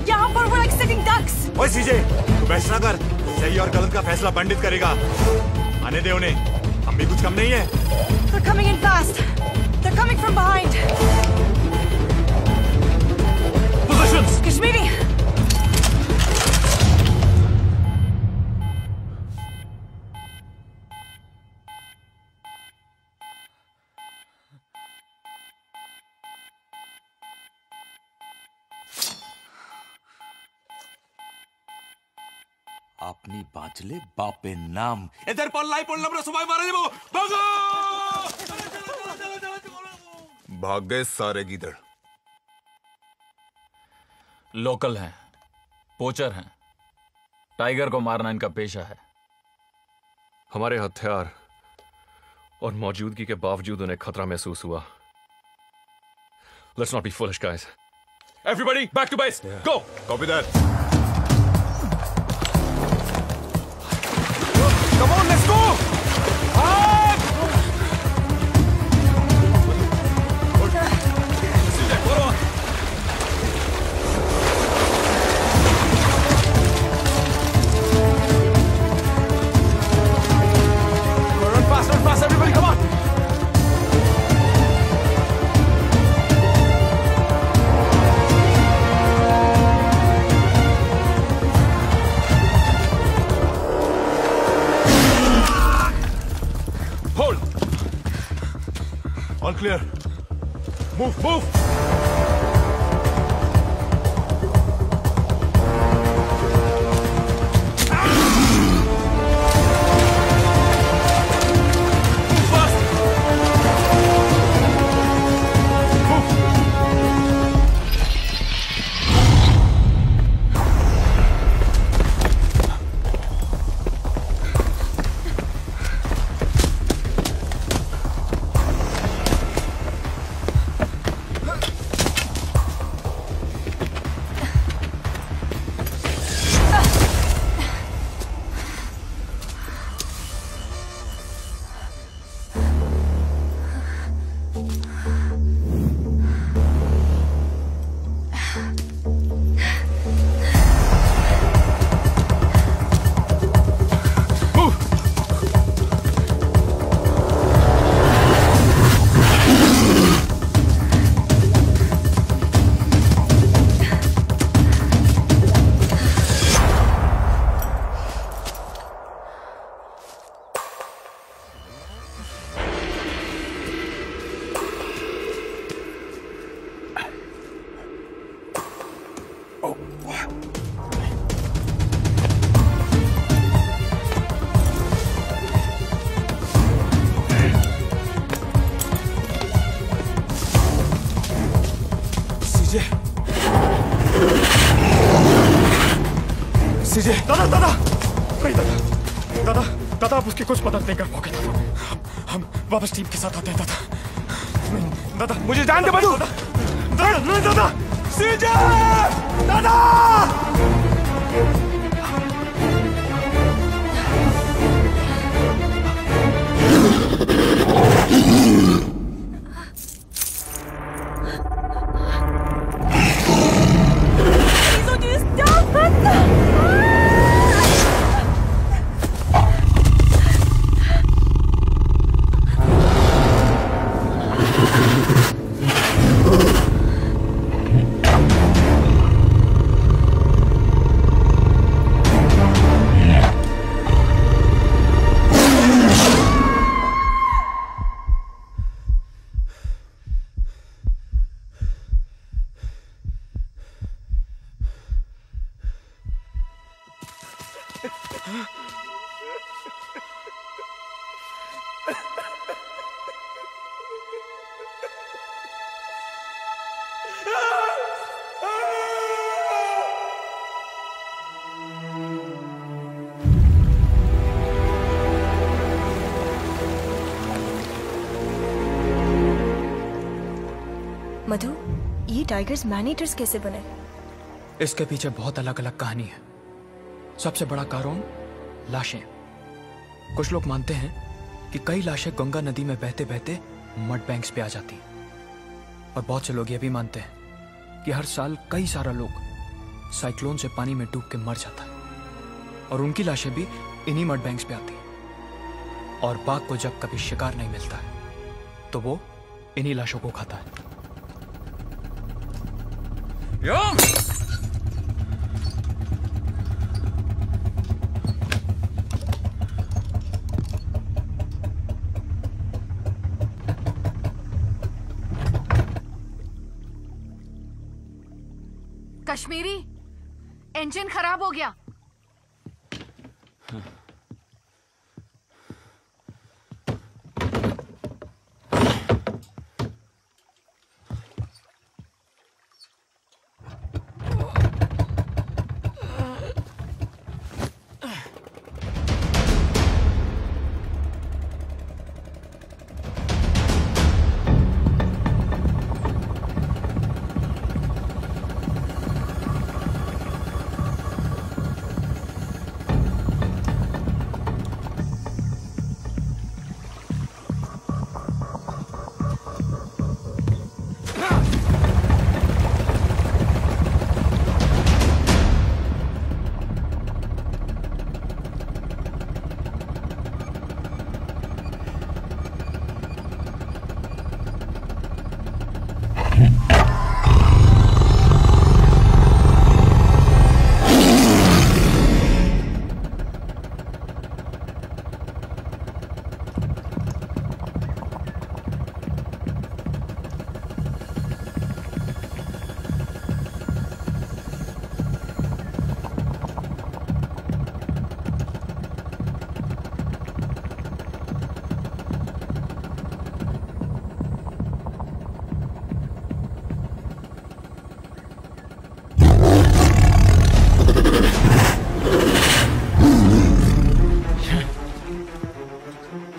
यहाँ पर we're like sitting ducks। ओए सीजे, तू बहस ना कर। सही और गलत का फैसला पंडित करेगा। आने दे उन्हें, हम भी कुछ कम नहीं है। They're coming in fast। They're coming from behind। Positions। Kashmiri. अपनी बांचले बापे नाम इधर पर लाई पड़ लमरा सुबाई मारे वो भागो। भाग गए सारे गीदड़। लोकल हैं, पोचर हैं। टाइगर को मारना इनका पेशा है। हमारे हथियार और मौजूदगी के बावजूद उन्हें खतरा महसूस हुआ। Let's not be foolish, guys. Everybody, back to base. Go. Copy that. Come on, let's go! Run fast, everybody, come on! All clear. Move, move. सीजे, दादा दादा नहीं दादा दादा दादा आप उसकी कुछ मदद नहीं कर पाओगे दादा। हम वापस टीम के साथ आते हैं दादा। नहीं दादा मुझे जान दे बंधु। दादा नहीं दादा सीजे दादा मधु, ये टाइगर्स मैन ईटर्स कैसे बने? इसके पीछे बहुत अलग अलग कहानी है। सबसे बड़ा कारण लाशें। कुछ लोग मानते हैं कि कई लाशें गंगा नदी में बहते बहते मड बैंक्स पे आ जाती हैं। और बहुत से लोग ये भी मानते हैं कि हर साल कई सारा लोग साइक्लोन से पानी में डूब के मर जाता है और उनकी लाशें भी इन्हीं मड बैंक्स पे आती हैं। और बाघ को जब कभी शिकार नहीं मिलता है तो वो इन्हीं लाशों को खाता है। कश्मीरी, इंजन खराब हो गया।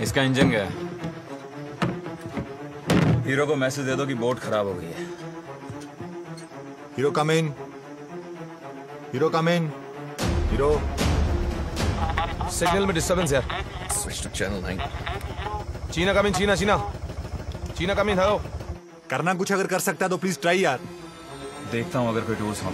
इसका इंजन गया। हीरो को मैसेज दे दो कि बोट खराब हो गई है। Hero come in. Hero come in. Hero. Signal में डिस्टर्बेंस यार। Switch to channel 9। चीना कम इन। चीना चीना चीना कम इन। हेलो। करना कुछ अगर कर सकता है तो प्लीज ट्राई यार। देखता हूं अगर कोई टूल्स हो।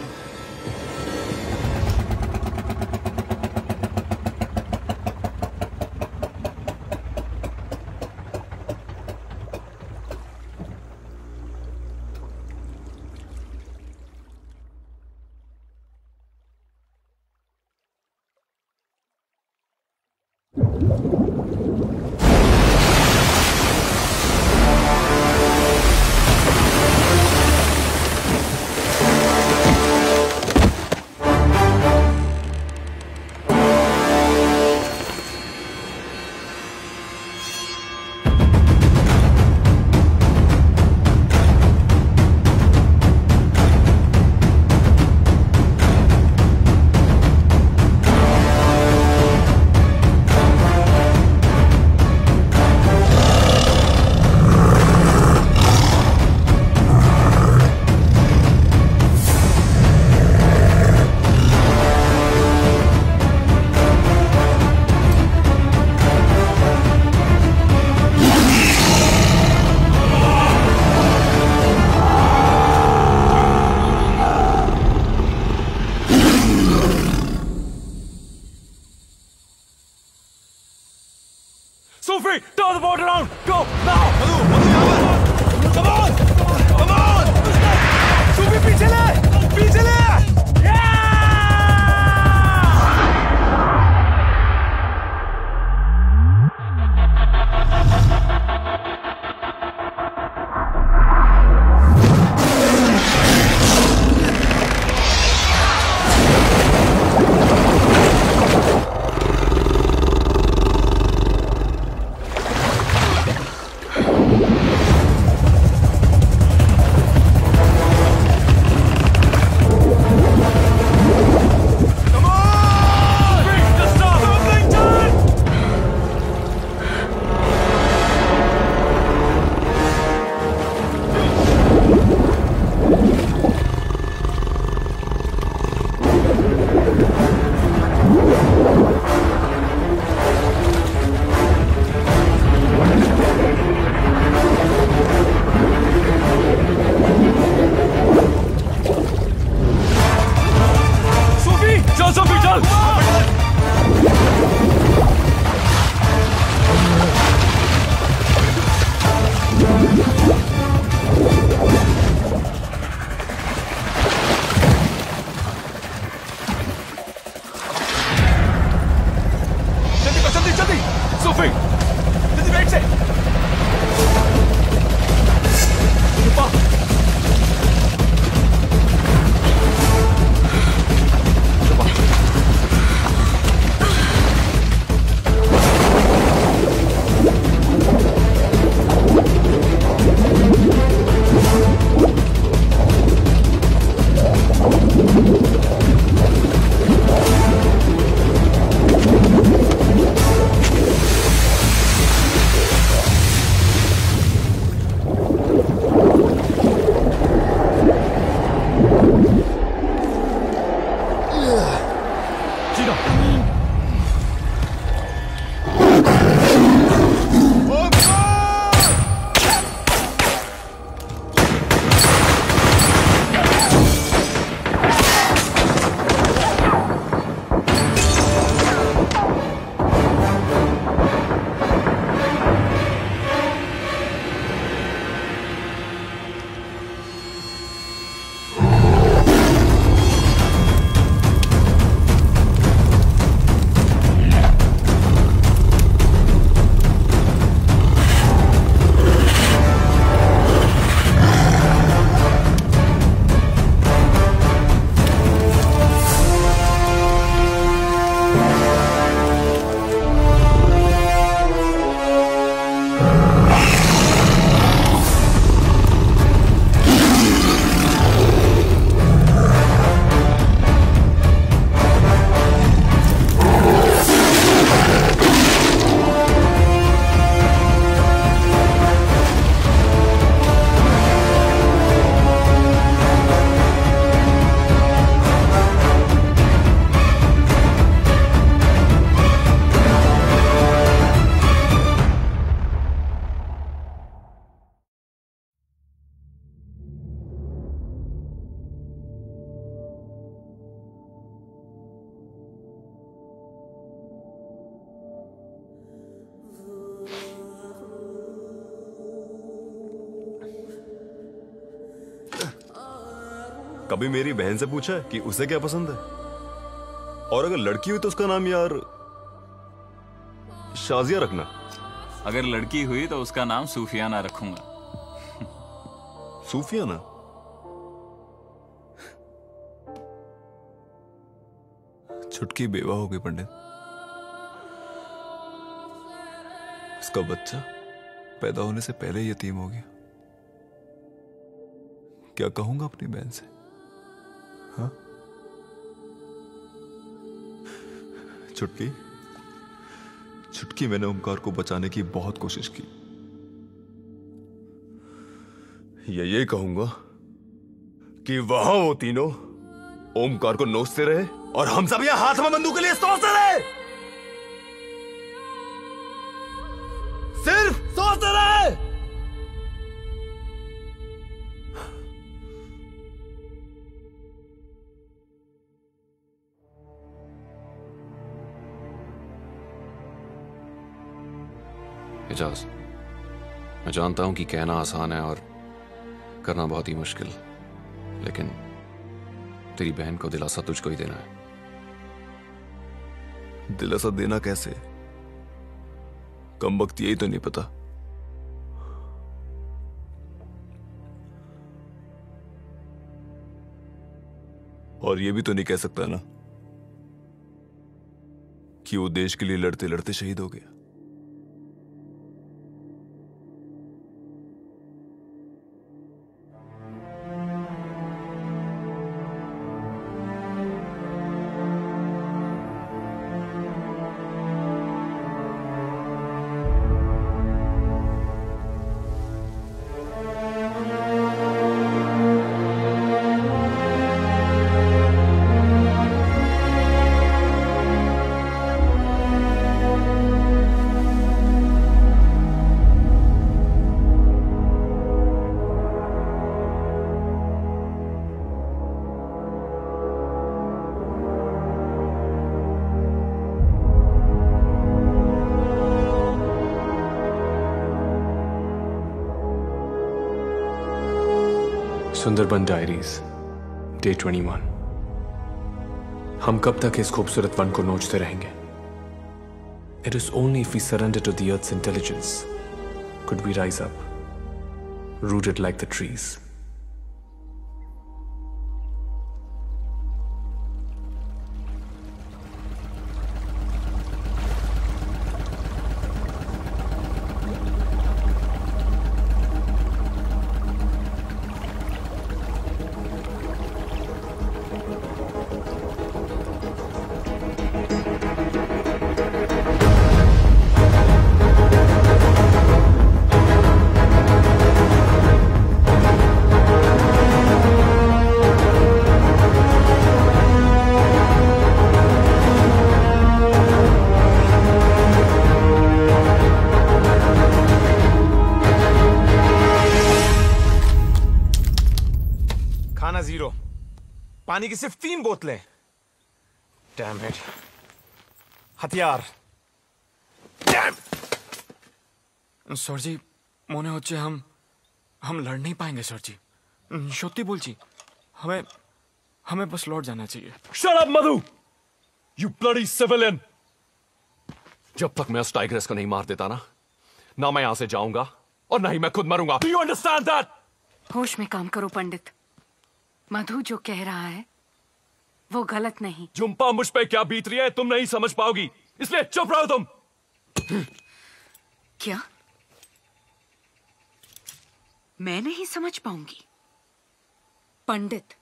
Sophie, turn the boat around! Go, now! Come on! Come on! Sophie, पीछे ले! पीछे ले! कभी मेरी बहन से पूछा है कि उसे क्या पसंद है? और अगर लड़की हुई तो उसका नाम यार शाजिया रखना। अगर लड़की हुई तो उसका नाम सूफियाना रखूंगा। सूफियाना? छुटकी बेवा हो गई पंडित। उसका बच्चा पैदा होने से पहले यतीम हो गया। क्या कहूंगा अपनी बहन से? हाँ? छुटकी मैंने ओमकार को बचाने की बहुत कोशिश की। ये कहूंगा कि वहां वो तीनों ओमकार को नोचते रहे और हम सब यहां हाथ में बंदूक के लिए सोचते रहे। सिर्फ सोचते रहे। एजाज, मैं जानता हूं कि कहना आसान है और करना बहुत ही मुश्किल, लेकिन तेरी बहन को दिलासा तुझको ही देना है। दिलासा देना कैसे? कम वक्त यही तो नहीं पता। और ये भी तो नहीं कह सकता ना कि वो देश के लिए लड़ते लड़ते शहीद हो गया। Sundarban diaries, day 21। हम कब तक इस खूबसूरत वन को नोचते रहेंगे? It is only if we surrender to the earth's intelligence could we rise up, rooted like the trees. पानी की सिर्फ 3 बोतलें। Damn it. हथियार। सर जी মনে হচ্ছে हम लड़ नहीं पाएंगे सर जी। সত্যি বলছি, हमें बस लौट जाना चाहिए। Shut up, Madhu! You bloody civilian! जब तक मैं उस टाइग्रेस को नहीं मार देता ना मैं यहां से जाऊंगा और ना ही मैं खुद मरूंगा। Do you understand that? होश में काम करो पंडित। मधु जो कह रहा है वो गलत नहीं। जुम्पा, मुझ पे क्या बीत रही है तुम नहीं समझ पाओगी, इसलिए चुप रहो तुम। क्या मैं नहीं समझ पाऊंगी? पंडित,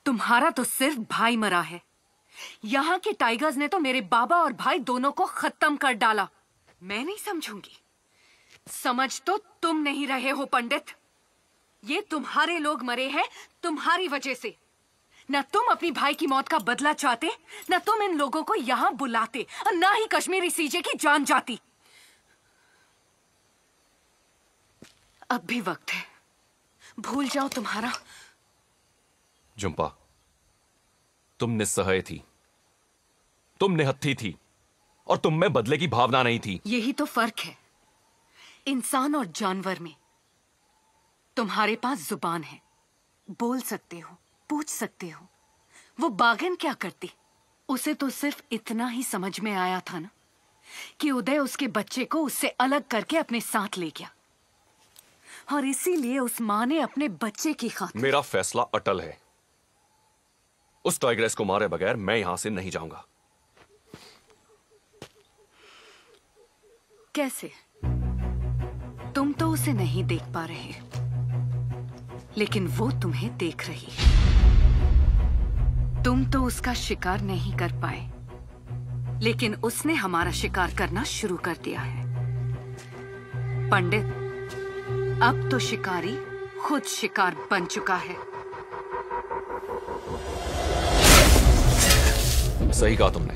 तुम्हारा तो सिर्फ भाई मरा है। यहाँ के टाइगर्स ने तो मेरे बाबा और भाई दोनों को खत्म कर डाला। मैं नहीं समझूंगी। समझ तो तुम नहीं रहे हो पंडित। ये तुम्हारे लोग मरे हैं तुम्हारी वजह से। न तुम अपनी भाई की मौत का बदला चाहते, न तुम इन लोगों को यहां बुलाते, और न ही कश्मीरी सीजे की जान जाती। अब भी वक्त है, भूल जाओ तुम्हारा। जुम्पा, तुम निस्सहाय थी, तुम निहत्थी थी, और तुम में बदले की भावना नहीं थी। यही तो फर्क है इंसान और जानवर में। तुम्हारे पास जुबान है, बोल सकते हो, पूछ सकते हो वो बागिन क्या करती? उसे तो सिर्फ इतना ही समझ में आया था ना कि उदय उसके बच्चे को उससे अलग करके अपने साथ ले गया, और इसीलिए उस माँ ने अपने बच्चे की खातिर। मेरा फैसला अटल है। उस टाइग्रेस को मारे बगैर मैं यहां से नहीं जाऊंगा। कैसे? तुम तो उसे नहीं देख पा रहे, लेकिन वो तुम्हें देख रही है। तुम तो उसका शिकार नहीं कर पाए, लेकिन उसने हमारा शिकार करना शुरू कर दिया है। पंडित, अब तो शिकारी खुद शिकार बन चुका है। सही कहा तुमने।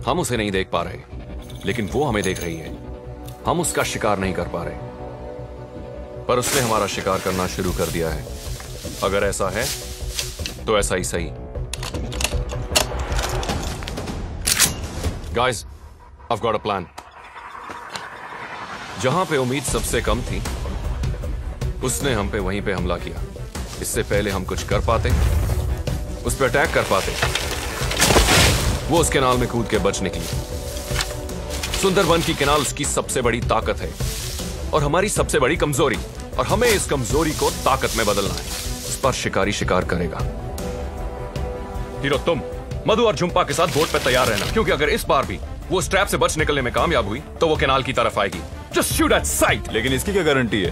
हम उसे नहीं देख पा रहे, लेकिन वो हमें देख रही है। हम उसका शिकार नहीं कर पा रहे, पर उसने हमारा शिकार करना शुरू कर दिया है। अगर ऐसा है तो ऐसा ही सही। Guys, I've got a plan। जहां पे उम्मीद सबसे कम थी, उसने हम पे वहीं पे हमला किया। इससे पहले हम कुछ कर पाते, उस पर अटैक कर पाते, वो उस कैनाल में कूद के बच निकली। सुंदरबन की कैनाल उसकी सबसे बड़ी ताकत है और हमारी सबसे बड़ी कमजोरी, और हमें इस कमजोरी को ताकत में बदलना है। इस पर शिकारी शिकार करेगा। हीरो, तुम मधु और झुंपा के साथ बोट पे तैयार रहना, क्योंकि अगर इस बार भी वो स्ट्रैप से बच निकलने में कामयाब हुई तो वो कैनाल की तरफ आएगी। Just shoot at site. लेकिन इसकी क्या गारंटी है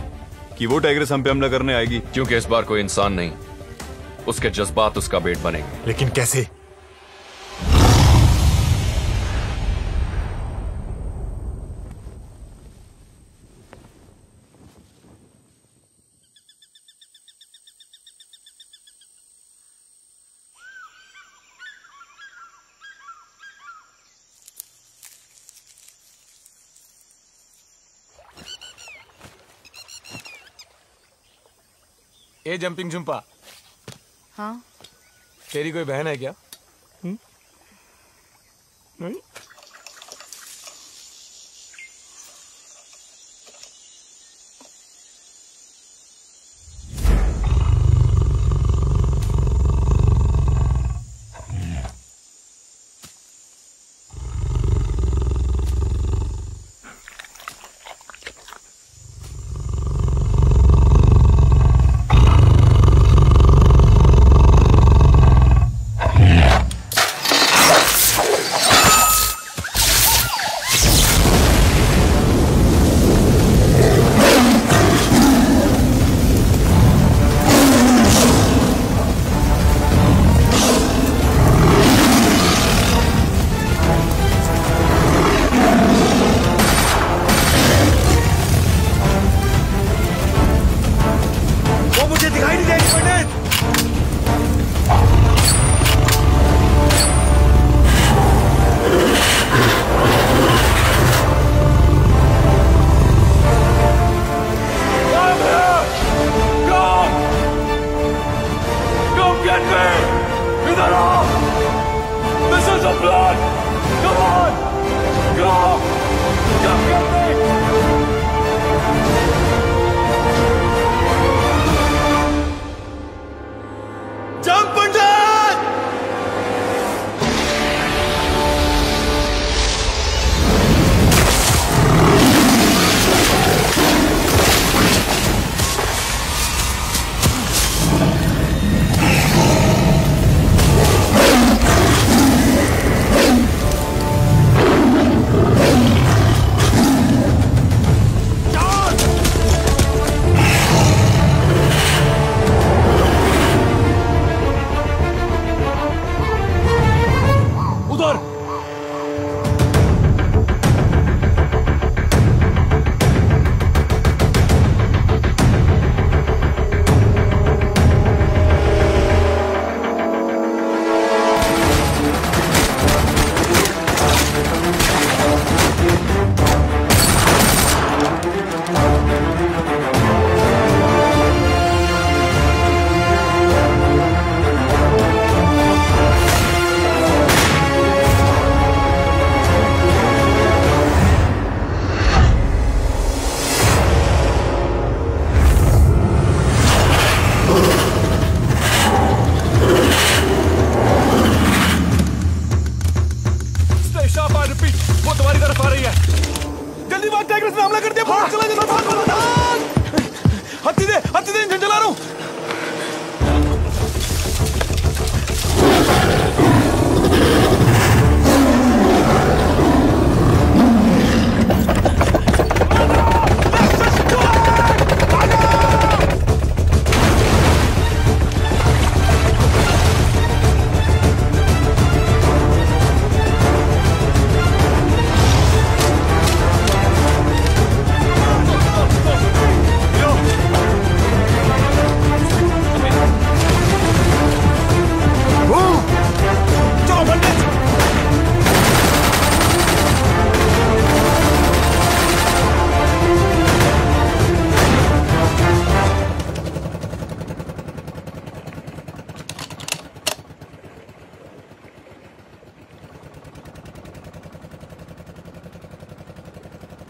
कि वो टाइग्रेस हम पे हमला करने आएगी? क्योंकि इस बार कोई इंसान नहीं, उसके जज्बात उसका बेट बनेंगे। लेकिन कैसे? ए जंपिंग झुंपा, हाँ? तेरी कोई बहन है क्या? नहीं?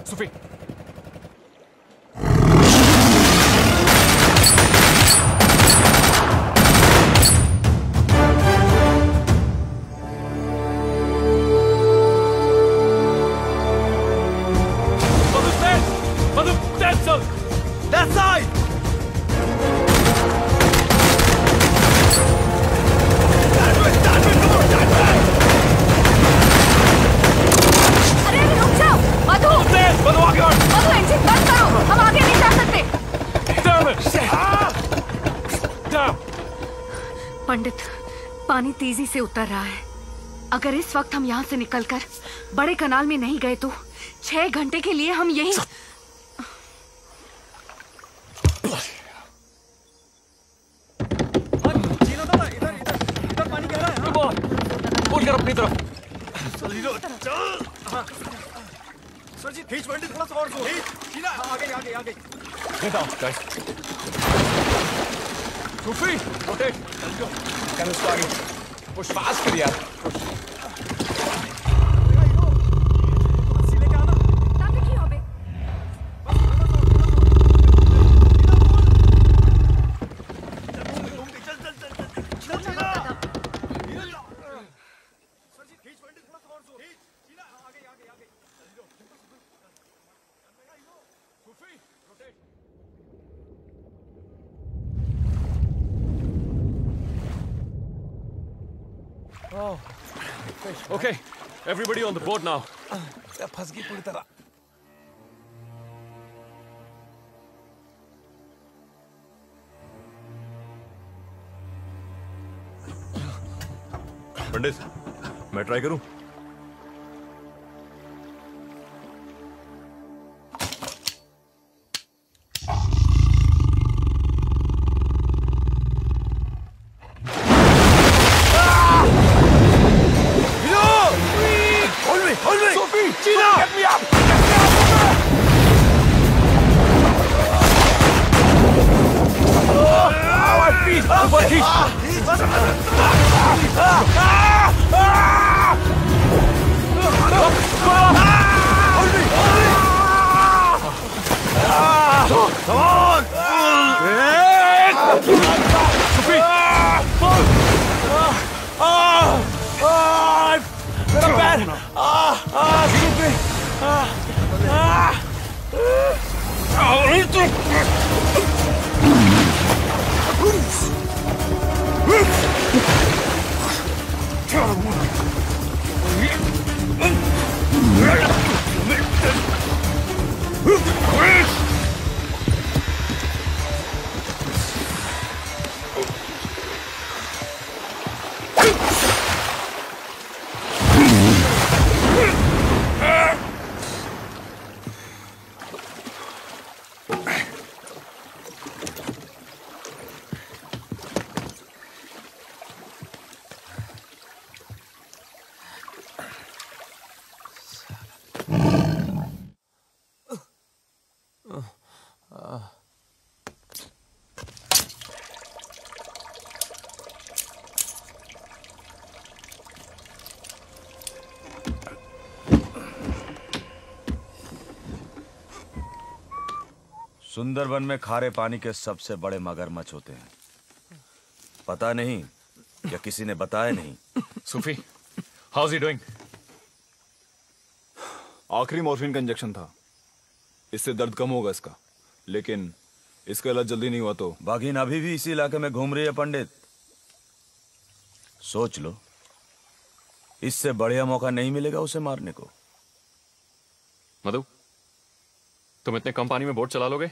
सुफी That side! अरे रुक जाओ मधु मधु इंजन बंद करो, हम आगे नहीं जा सकते। पंडित, पानी तेजी से उतर रहा है। अगर इस वक्त हम यहाँ से निकलकर बड़े कनाल में नहीं गए तो 6 घंटे के लिए हम यहीं। बोल कर अपनी तरफ। सर जी खींच पंडित, थोड़ा सा और जोर। खींच, आगे आगे आगे। सुफी रोटेट, कर उसको आगे पुश फास्ट कर यार। Okay, everybody on the boat now. फंस गई पूरी तरह। पंडित, मैं ट्राई करूं? सुंदरबन में खारे पानी के सबसे बड़े मगरमच्छ होते हैं। पता नहीं या किसी ने बताया नहीं। सूफी, हाउ इज ही डूइंग? आखिरी मॉर्फिन का इंजेक्शन था, इससे दर्द कम होगा इसका, लेकिन इसका इलाज जल्दी नहीं हुआ तो। बाघिन अभी भी इसी इलाके में घूम रही है पंडित। सोच लो, इससे बढ़िया मौका नहीं मिलेगा उसे मारने को। मधु, तुम इतने कम पानी में बोट चला लोगे?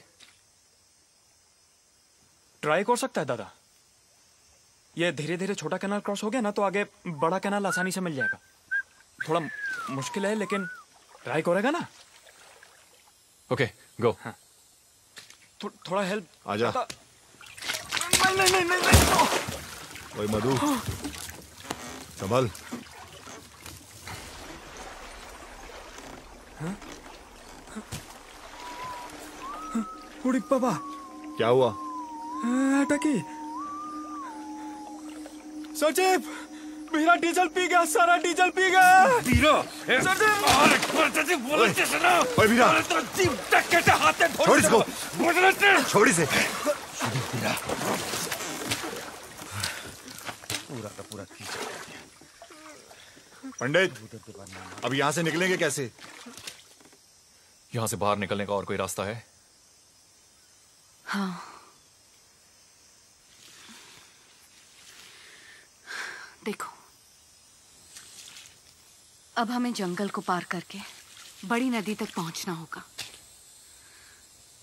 ट्राई कर सकता है दादा। ये धीरे धीरे छोटा कैनाल क्रॉस हो गया ना तो आगे बड़ा कैनाल आसानी से मिल जाएगा। थोड़ा मुश्किल है लेकिन ट्राई करेगा ना। ओके, गो। हाँ। थोड़ा हेल्प। आजा। नहीं। ओए मधु, संभल। उड़ी पापा। क्या हुआ? अटकी। सचिव, भीरा डीजल पी गया, सारा डीजल पी गया। भीरा ओए भीरा, छोड़ इसको, छोड़ इसे। पूरा का पूरा पंडित, अब यहाँ से निकलेंगे कैसे? यहां से बाहर निकलने का और कोई रास्ता है? हाँ, देखो, अब हमें जंगल को पार करके बड़ी नदी तक पहुंचना होगा।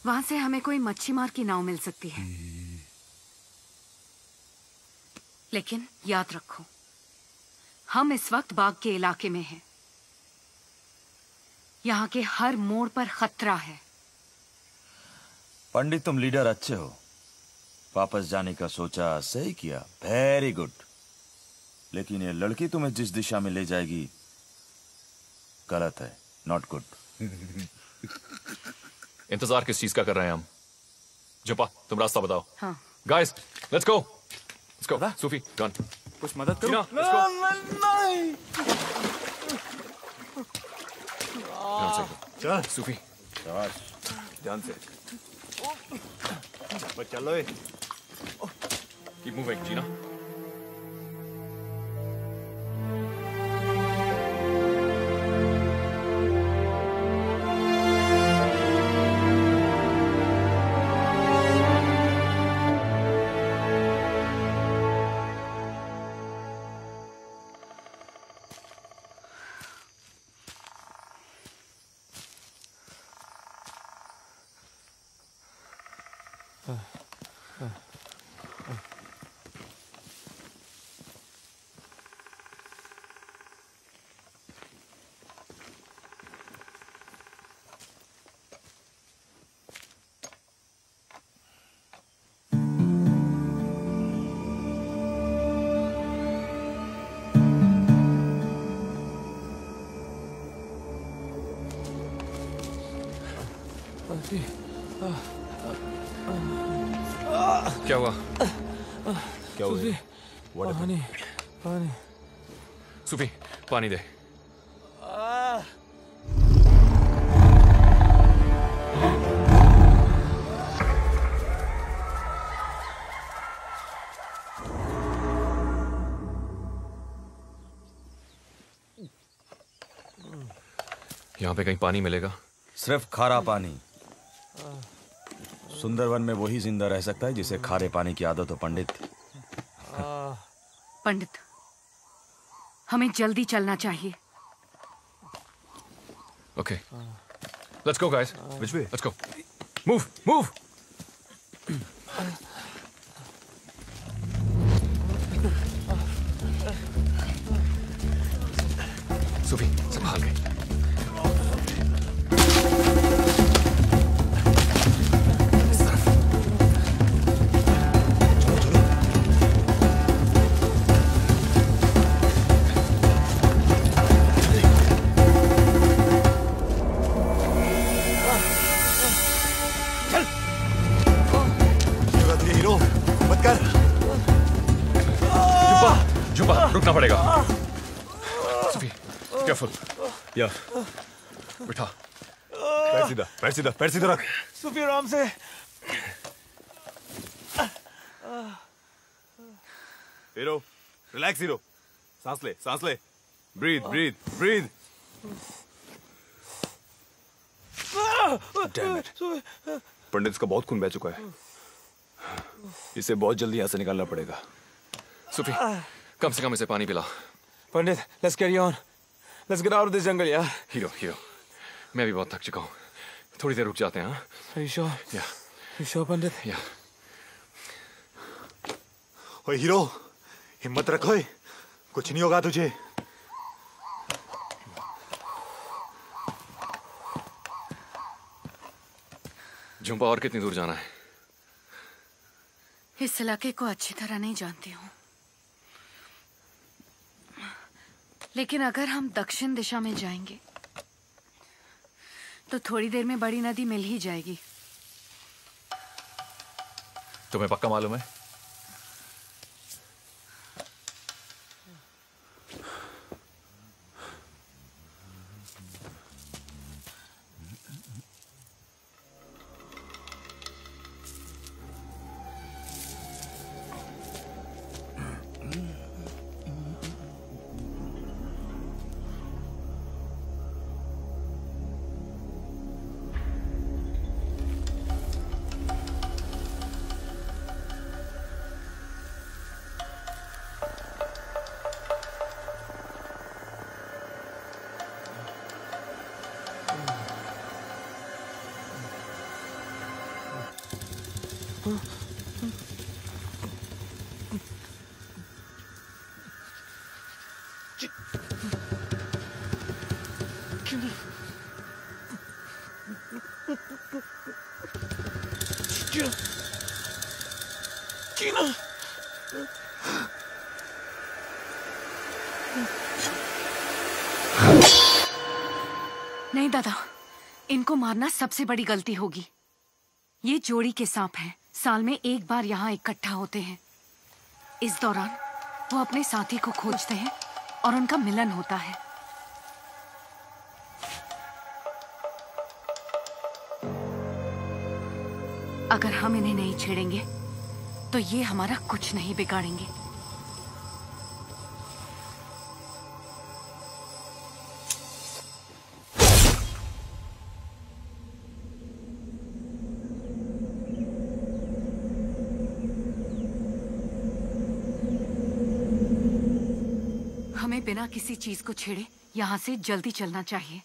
वहां से हमें कोई मच्छी मार की नाव मिल सकती है। लेकिन याद रखो, हम इस वक्त बाग के इलाके में हैं। यहाँ के हर मोड़ पर खतरा है। पंडित, तुम लीडर अच्छे हो। वापस जाने का सोचा, सही किया, वेरी गुड। लेकिन ये लड़की तुम्हें जिस दिशा में ले जाएगी गलत है, नॉट गुड। इंतजार किस चीज का कर रहे हैं हम? जुपा, तुम रास्ता बताओ। हाँ। Guys, let's go. Let's go. Sufi, gun. कुछ मदद करो। नहीं। चल सूफी, ध्यान से। चलो। कीप मूविंग, जीना। क्या हुआ? क्या हुआ? पानी, पानी। सूफी, पानी दे। यहाँ पे कहीं पानी मिलेगा? सिर्फ खारा पानी। सुंदरवन में वही जिंदा रह सकता है जिसे खारे पानी की आदत हो, पंडित। पंडित, हमें जल्दी चलना चाहिए। Okay. Let's go, guys. Which way? Let's go. Move, move. सूफी, संभाल के। रुकना पड़ेगा। सूफी, केयरफुल। या बिठा। पैर सीधा, पैर सीधा, पैर सीधा रख। सूफी, आराम से। Hero, relax hero. सांस ले, सांस ले। Breathe, breathe, breathe. Damn it. Pandit का बहुत खून बह चुका है। इसे बहुत जल्दी यहाँ से निकालना पड़ेगा। सूफी, कम से कम इसे पानी पिला। पंडित, let's carry on. Let's get out of this jungle, यार। हीरो, हीरो, मैं भी बहुत थक चुका हूँ। थोड़ी देर रुक जाते हैं, हाँ? Are you sure? Yeah. You sure, Pandit? Yeah. ओए हीरो, हिम्मत रखो, कुछ नहीं होगा तुझे। झुंपा, और कितनी दूर जाना है? इस इलाके को अच्छी तरह नहीं जानती हूँ, लेकिन अगर हम दक्षिण दिशा में जाएंगे तो थोड़ी देर में बड़ी नदी मिल ही जाएगी। तुम्हें पक्का मालूम है? नहीं दादा, इनको मारना सबसे बड़ी गलती होगी। ये जोड़ी के सांप हैं, साल में एक बार यहाँ इकट्ठा होते हैं। इस दौरान वो अपने साथी को खोजते हैं और उनका मिलन होता है। अगर हम इन्हें नहीं छेड़ेंगे तो ये हमारा कुछ नहीं बिगाड़ेंगे। हमें बिना किसी चीज को छेड़े यहाँ से जल्दी चलना चाहिए।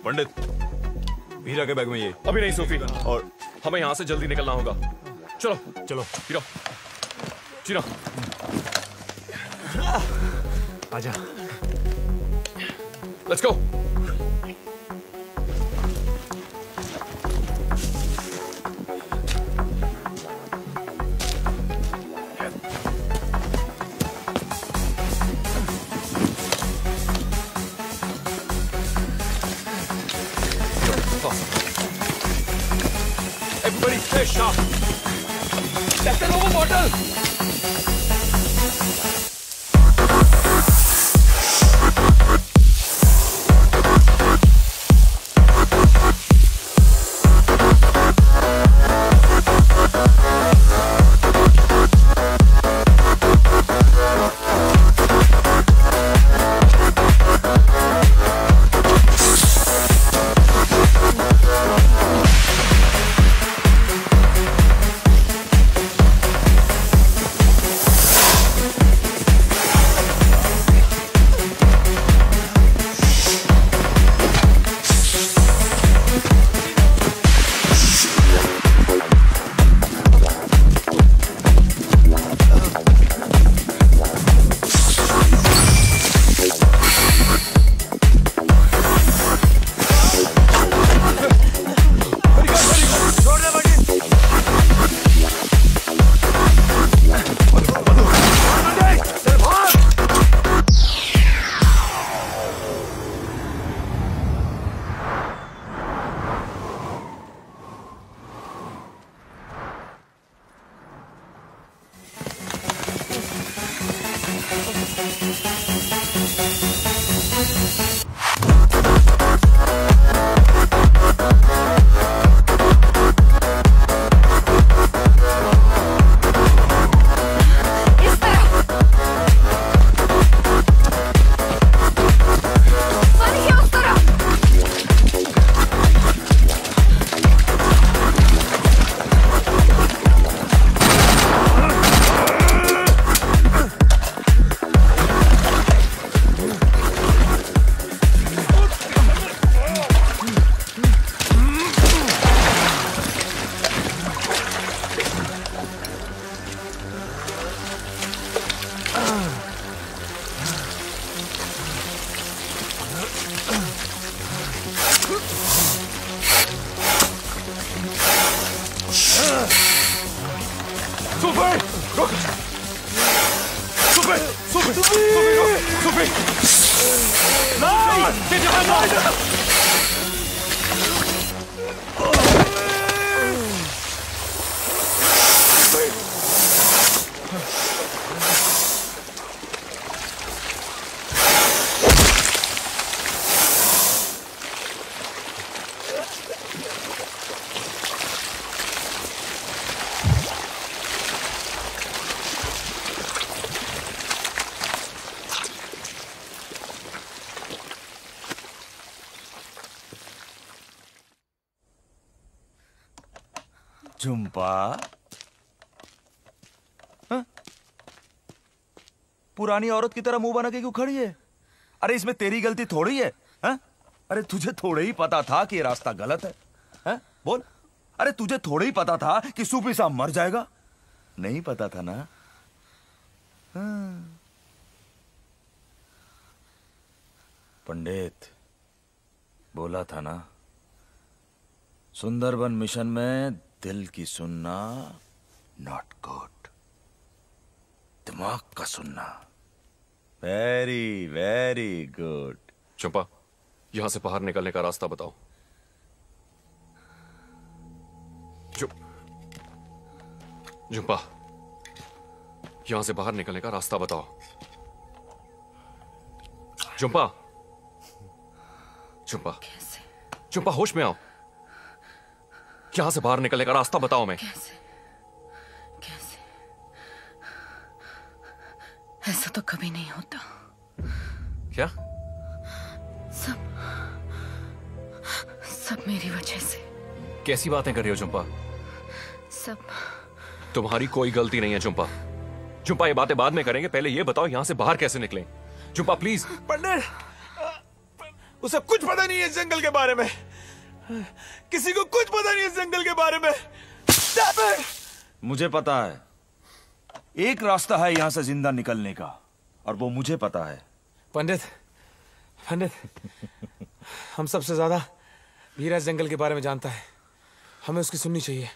पंडित, हीरा के बैग में ये। अभी नहीं सूफी, और हमें यहाँ से जल्दी निकलना होगा। चलो चलो हीरा, चीना आजा। Let's go. Everybody stay sharp. That's an over bottle. Jhumpa, हाँ? पुरानी औरत की तरह मुंह बना के क्यों खड़ी है? अरे इसमें तेरी गलती थोड़ी है, हाँ? अरे तुझे थोड़े ही पता था कि ये रास्ता गलत है, हाँ? बोल। अरे तुझे थोड़े ही पता था कि सूफी साहब मर जाएगा? नहीं पता था ना? हाँ। पंडित बोला था ना, सुंदरबन मिशन में दिल की सुनना नॉट गुड, दिमाग का सुनना वेरी वेरी गुड। चंपा, यहां से बाहर निकलने का रास्ता बताओ। चंपा, यहां से बाहर निकलने का रास्ता बताओ। चंपा, चंपा, चंपा होश में आओ। यहां से बाहर निकलने का रास्ता बताओ। मैं ऐसा तो कभी नहीं होता। क्या? सब मेरी वजह से। कैसी बातें कर रही हो चंपा? सब तुम्हारी कोई गलती नहीं है चंपा। चंपा, ये बातें बाद में करेंगे, पहले ये बताओ यहां से बाहर कैसे निकलें। चंपा प्लीज। पंडित, उसे कुछ पता नहीं है इस जंगल के बारे में। किसी को कुछ पता नहीं है इस जंगल के बारे में। मुझे पता है, एक रास्ता है यहां से जिंदा निकलने का, और वो मुझे पता है। पंडित, हम सबसे ज्यादा वीरा इस जंगल के बारे में जानता है, हमें उसकी सुननी चाहिए।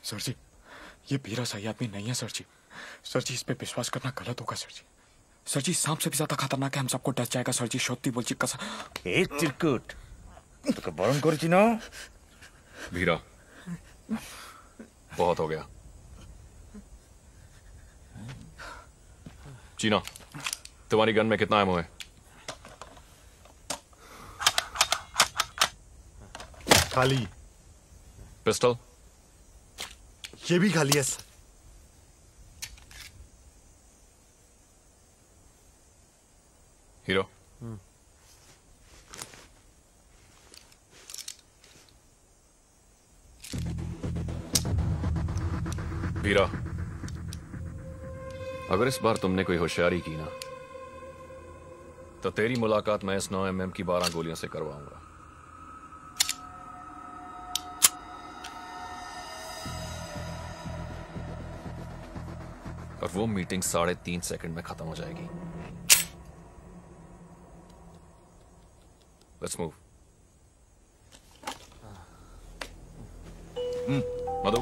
सर जी, ये बीरा सही आदमी नहीं है सर जी। सर जी, इस पे विश्वास करना गलत होगा सर जी। सर जी, सांप से भी ज्यादा खतरनाक है, हम सबको डस जाएगा सर जी। सत्य बोलची कसम। एक चिरकुट तो बरन करची ना। वीरा, बहुत हो गया। चीना, तुम्हारी गन में कितना एमो है? खाली। पिस्टल? ये भी खाली है। हीरो, वीरा, अगर इस बार तुमने कोई होशियारी की ना, तो तेरी मुलाकात मैं इस 9mm की 12 गोलियों से करवाऊंगा। और वो मीटिंग 3.5 सेकंड में खत्म हो जाएगी। Let's move. मधु,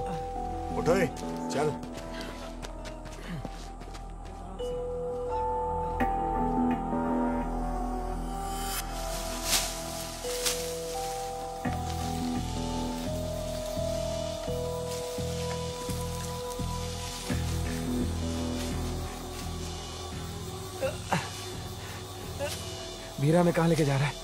उठो, चल। वीरा में कहां लेके जा रहा है?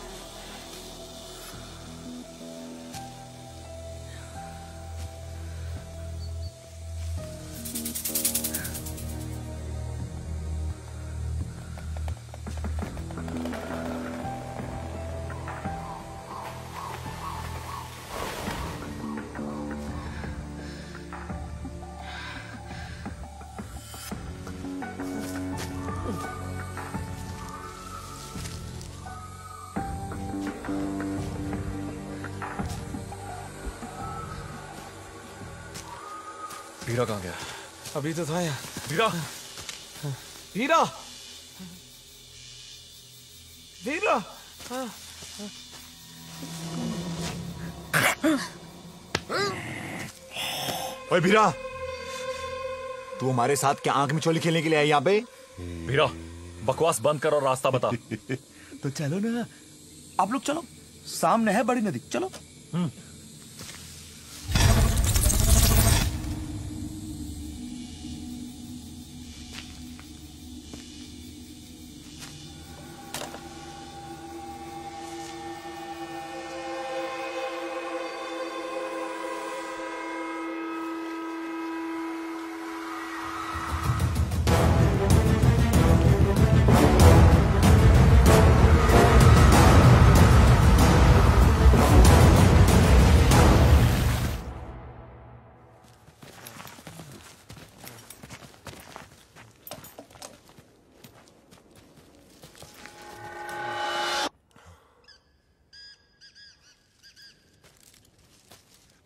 वीरा कहाँ गया? अभी तो था यहाँ। वीरा, वीरा, वीरा। ओए वीरा, तू हमारे साथ क्या आंख मिचौली खेलने के लिए आया यहाँ पे? वीरा, बकवास बंद कर और रास्ता बता। तो चलो ना, आप लोग चलो, सामने है बड़ी नदी, चलो।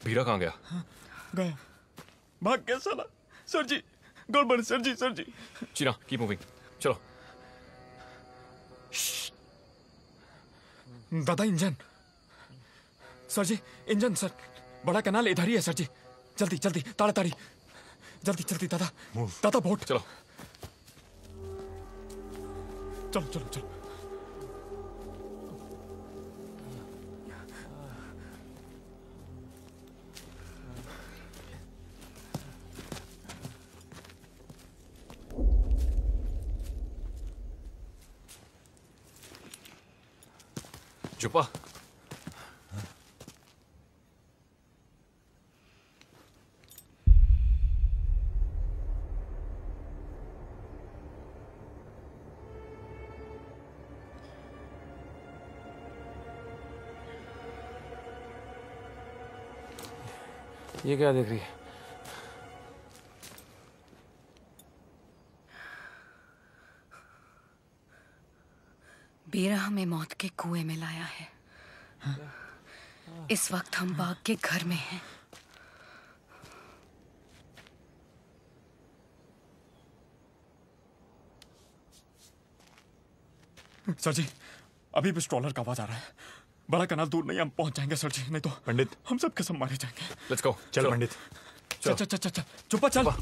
भीरा कहाँ गया? गया, भाग गया साला। सर जी, गड़बड़ सर जी, सर जी। चीना, कीप मूविंग, चलो। दादा इंजन। सर जी, इंजन सर। बड़ा कनाल इधर ही है सर जी। जल्दी जल्दी, ताड़ाताड़ी, जल्दी जल्दी दादा। दादा बोट। चलो चलो चलो चलो। चुपा। ये क्या देख रही है? बीरा हमें मौत के कुएं में लाया है। इस वक्त हम बाग के घर में हैं। सर जी, अभी भी स्ट्रॉलर का आवाज आ रहा है। बड़ा कनाल दूर नहीं, हम पहुंच जाएंगे सर जी, नहीं तो पंडित हम सब कसम मारे जाएंगे। Let's go. चल पंडित, चल चल चल चल, चुप्पा चल।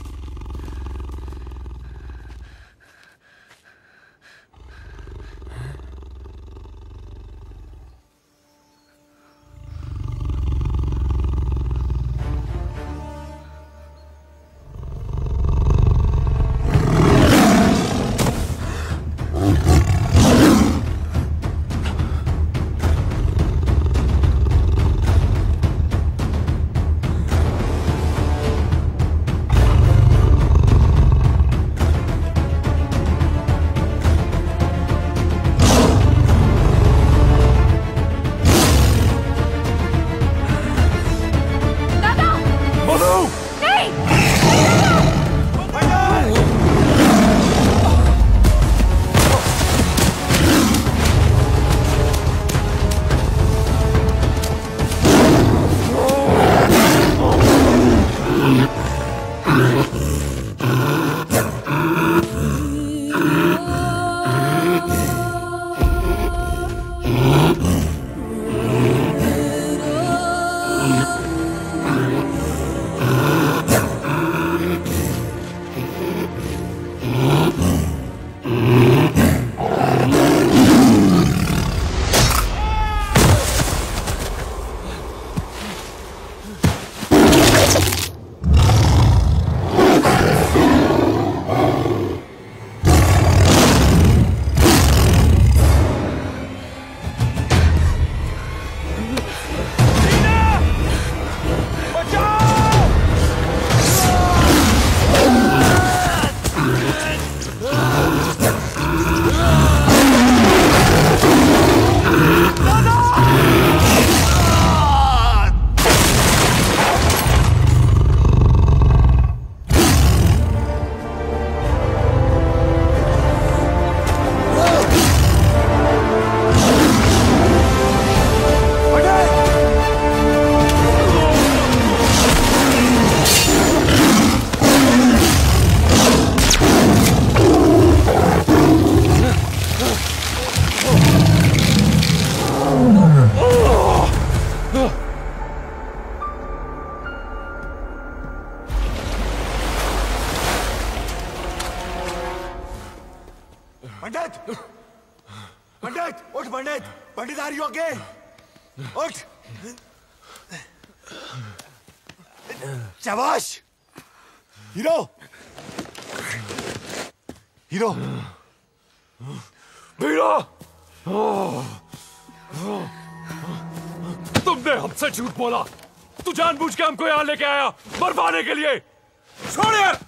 पंडित, पंडित, उठ पंडित, पंडित आर यू ओके? उठ। शाबाश हीरो, हीरो। भीरा, तुमने हमसे झूठ बोला। तू जानबूझ के हमको यहां लेके आया मरवाने के लिए। छोड़ यार।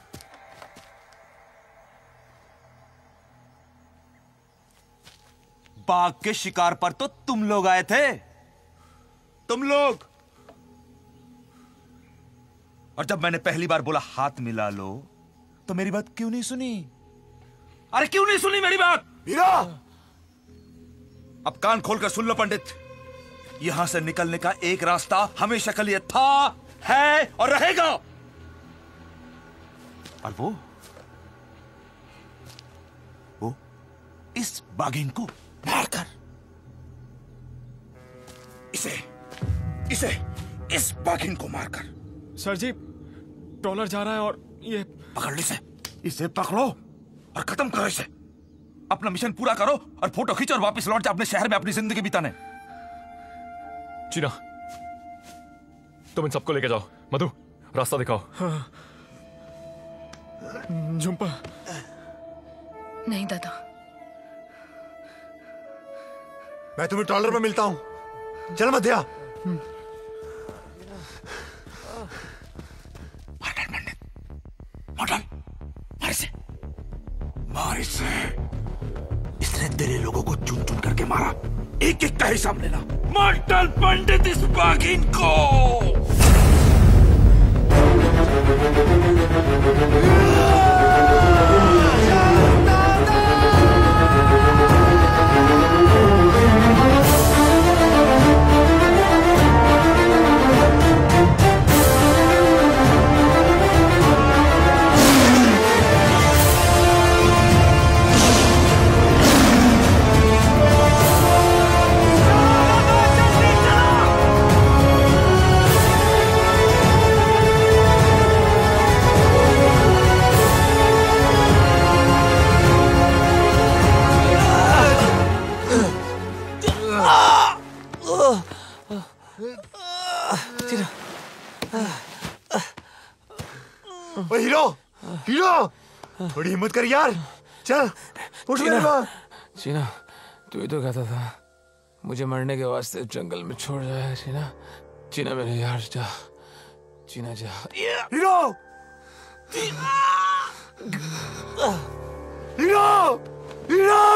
बाघ के शिकार पर तो तुम लोग आए थे, तुम लोग। और जब मैंने पहली बार बोला हाथ मिला लो, तो मेरी बात क्यों नहीं सुनी? अरे क्यों नहीं सुनी मेरी बात? हीरा, अब कान खोलकर सुन लो पंडित। यहां से निकलने का एक रास्ता हमेशा के लिए था है और रहेगा। और वो इस बाघिन को मारकर इस बाघिन को मारकर। सर जी, ट्रॉलर जा रहा है और ये पकड़ ली इसे पकड़ो और खत्म करो इसे। अपना मिशन पूरा करो और फोटो खींचो और वापस लौट जा अपने शहर में अपनी जिंदगी बिताने। चीना, तुम इन सबको लेके जाओ। मधु, रास्ता दिखाओ। हाँ। झुम्पा। नहीं दादा, मैं तुम्हें ट्रॉलर में मिलता हूं। चल मध्या। मार इसे। इसने तेरे लोगों को चुन चुन करके मारा। एक एक का हिसाब लेना। मार डाल पंडित इस बाघिन को। ओ हीरो, हीरो, थोड़ी हिम्मत कर यार। चल उठ मेरे पास। चीना, तू ही तो कहता था मुझे मरने के वास्ते जंगल में छोड़ जाएगा। चीना, चीना मेरे यार, जा चीना जा। Hero, hero, hero.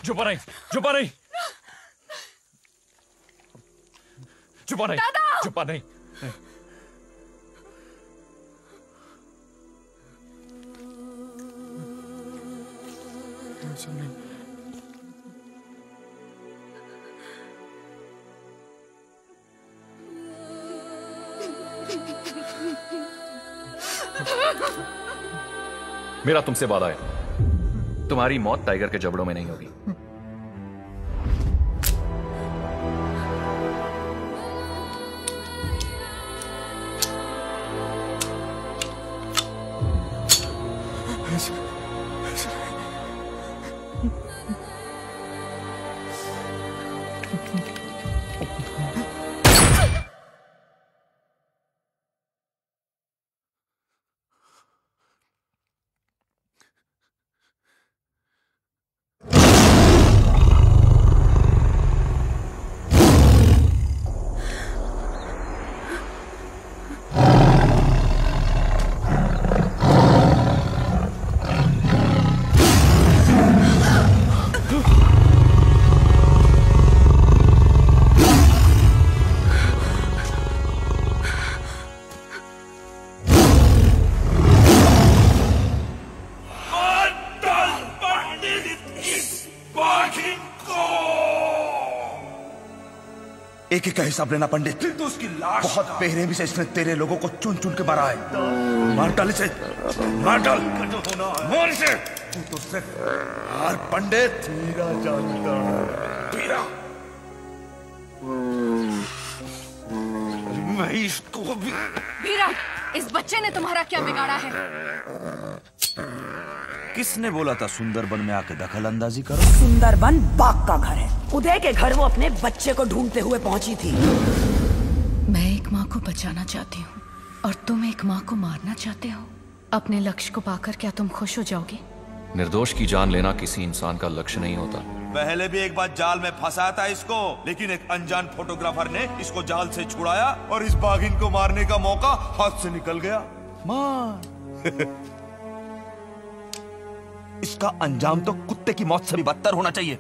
छुपा नहीं, छुपा नहीं, छुपा नहीं, छुपा नहीं। मेरा तुमसे वादा है, तुम्हारी मौत टाइगर के जबड़ों में नहीं होगी। एक एक का हिसाब लेना पंडित। तो उसकी लाश बहुत बेरहमी से इसने तेरे लोगों को चुन चुन के मारा है। मार डाल इसे, मार डाल, मार इसे। तू तो सिर्फ हार पंडित। हीरा जानता हीरा, मैं इसको भी। वीरा, इस बच्चे ने तुम्हारा क्या बिगाड़ा है? किसने बोला था सुंदरबन में आके दखल अंदाजी करो? सुंदरबन बाघ का घर है। उदय के घर वो अपने बच्चे को ढूंढते हुए पहुंची थी। मैं एक माँ को बचाना चाहती हूँ और तुम एक माँ को मारना चाहते हो। अपने लक्ष्य को पाकर क्या तुम खुश हो जाओगे? निर्दोष की जान लेना किसी इंसान का लक्ष्य नहीं होता। पहले भी एक बार जाल में फंसाया था इसको, लेकिन एक अनजान फोटोग्राफर ने इसको जाल से छुड़ाया और इस बाघिन को मारने का मौका हाथ से निकल गया। मार। इसका अंजाम तो कुत्ते की मौत से भी बदतर होना चाहिए।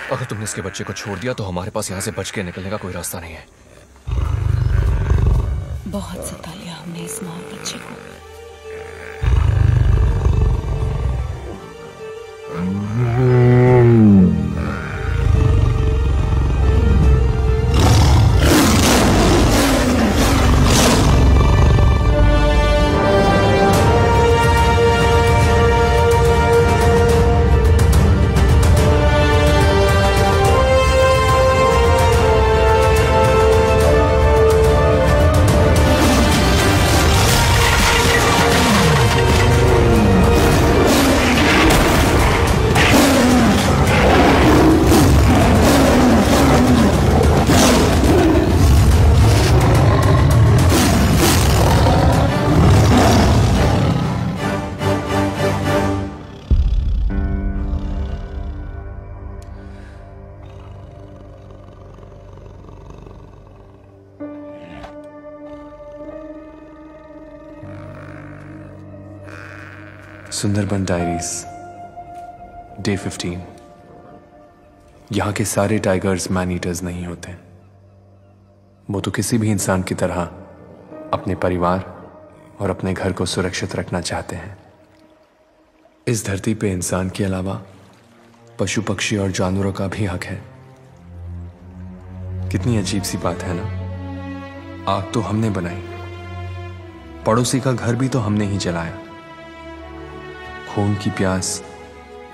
अगर तुमने इसके बच्चे को छोड़ दिया तो हमारे पास यहाँ से बच के निकलने का कोई रास्ता नहीं है। बहुत सता लिया हमने इस माँ और बच्चे को। Sundarban diaries day 15। यहाँ के सारे टाइगर्स मैन ईटर्स नहीं होते। वो तो किसी भी इंसान की तरह अपने परिवार और अपने घर को सुरक्षित रखना चाहते हैं। इस धरती पे इंसान के अलावा पशु पक्षी और जानवरों का भी हक है। कितनी अजीब सी बात है ना। आग तो हमने बनाई, पड़ोसी का घर भी तो हमने ही जलाया। खून की प्यास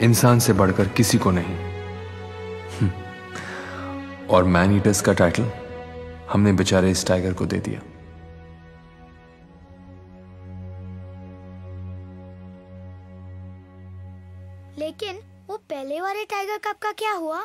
इंसान से बढ़कर किसी को नहीं। और मैन ईटर्स का टाइटल हमने बेचारे इस टाइगर को दे दिया। लेकिन वो पहले वाले टाइगर कप का क्या हुआ?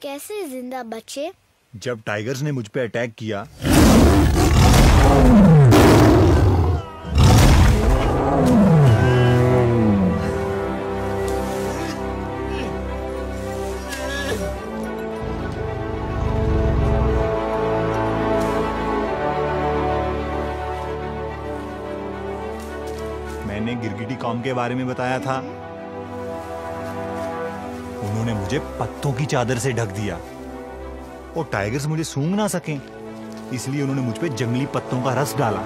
कैसे जिंदा बचे? जब टाइगर्स ने मुझ पे अटैक किया मैंने गिरगिटी कॉम के बारे में बताया था। उन्होंने मुझे पत्तों की चादर से ढक दिया। और टाइगर्स मुझे सूंघ ना सकें, इसलिए उन्होंने मुझ पे जंगली पत्तों का रस डाला।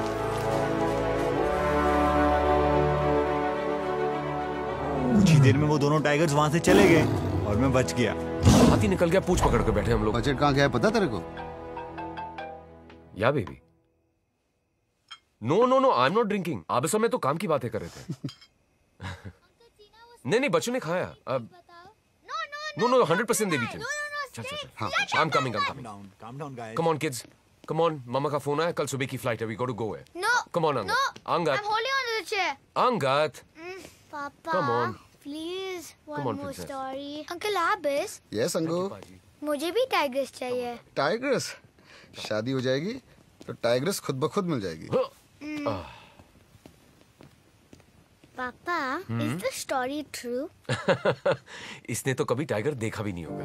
कुछ ही देर में वो दोनों टाइगर्स वहां से चले गए और मैं बच गया। हाथी निकल गया, पूंछ पकड़ के बैठे हम लोग। बजट कहाँ गया है पता तेरे को? या baby? No no no, I am not drinking. आप इस समय तो काम की बातें कर रहे थे। नहीं नहीं, बच्चों ने खाया। नो नो, 100% दे दी थी। चल चल चल, हाँ, I am coming. Come on kids, come on. मामा का फोन आया, कल सुबह की फ्लाइट है, वी गॉट टू गो है। No. Come on Angad. Angad, I'm holding on to the chair. Angad, Papa. Come on. Please, one Come on, more princess. story. Uncle Abis, yes Angu. मुझे भी टाइगर्स चाहिए। टाइगर्स? शादी हो जाएगी तो टाइगर्स खुद ब खुद मिल जाएगी। पापा, is the story true? इसने तो कभी टाइगर देखा भी नहीं होगा।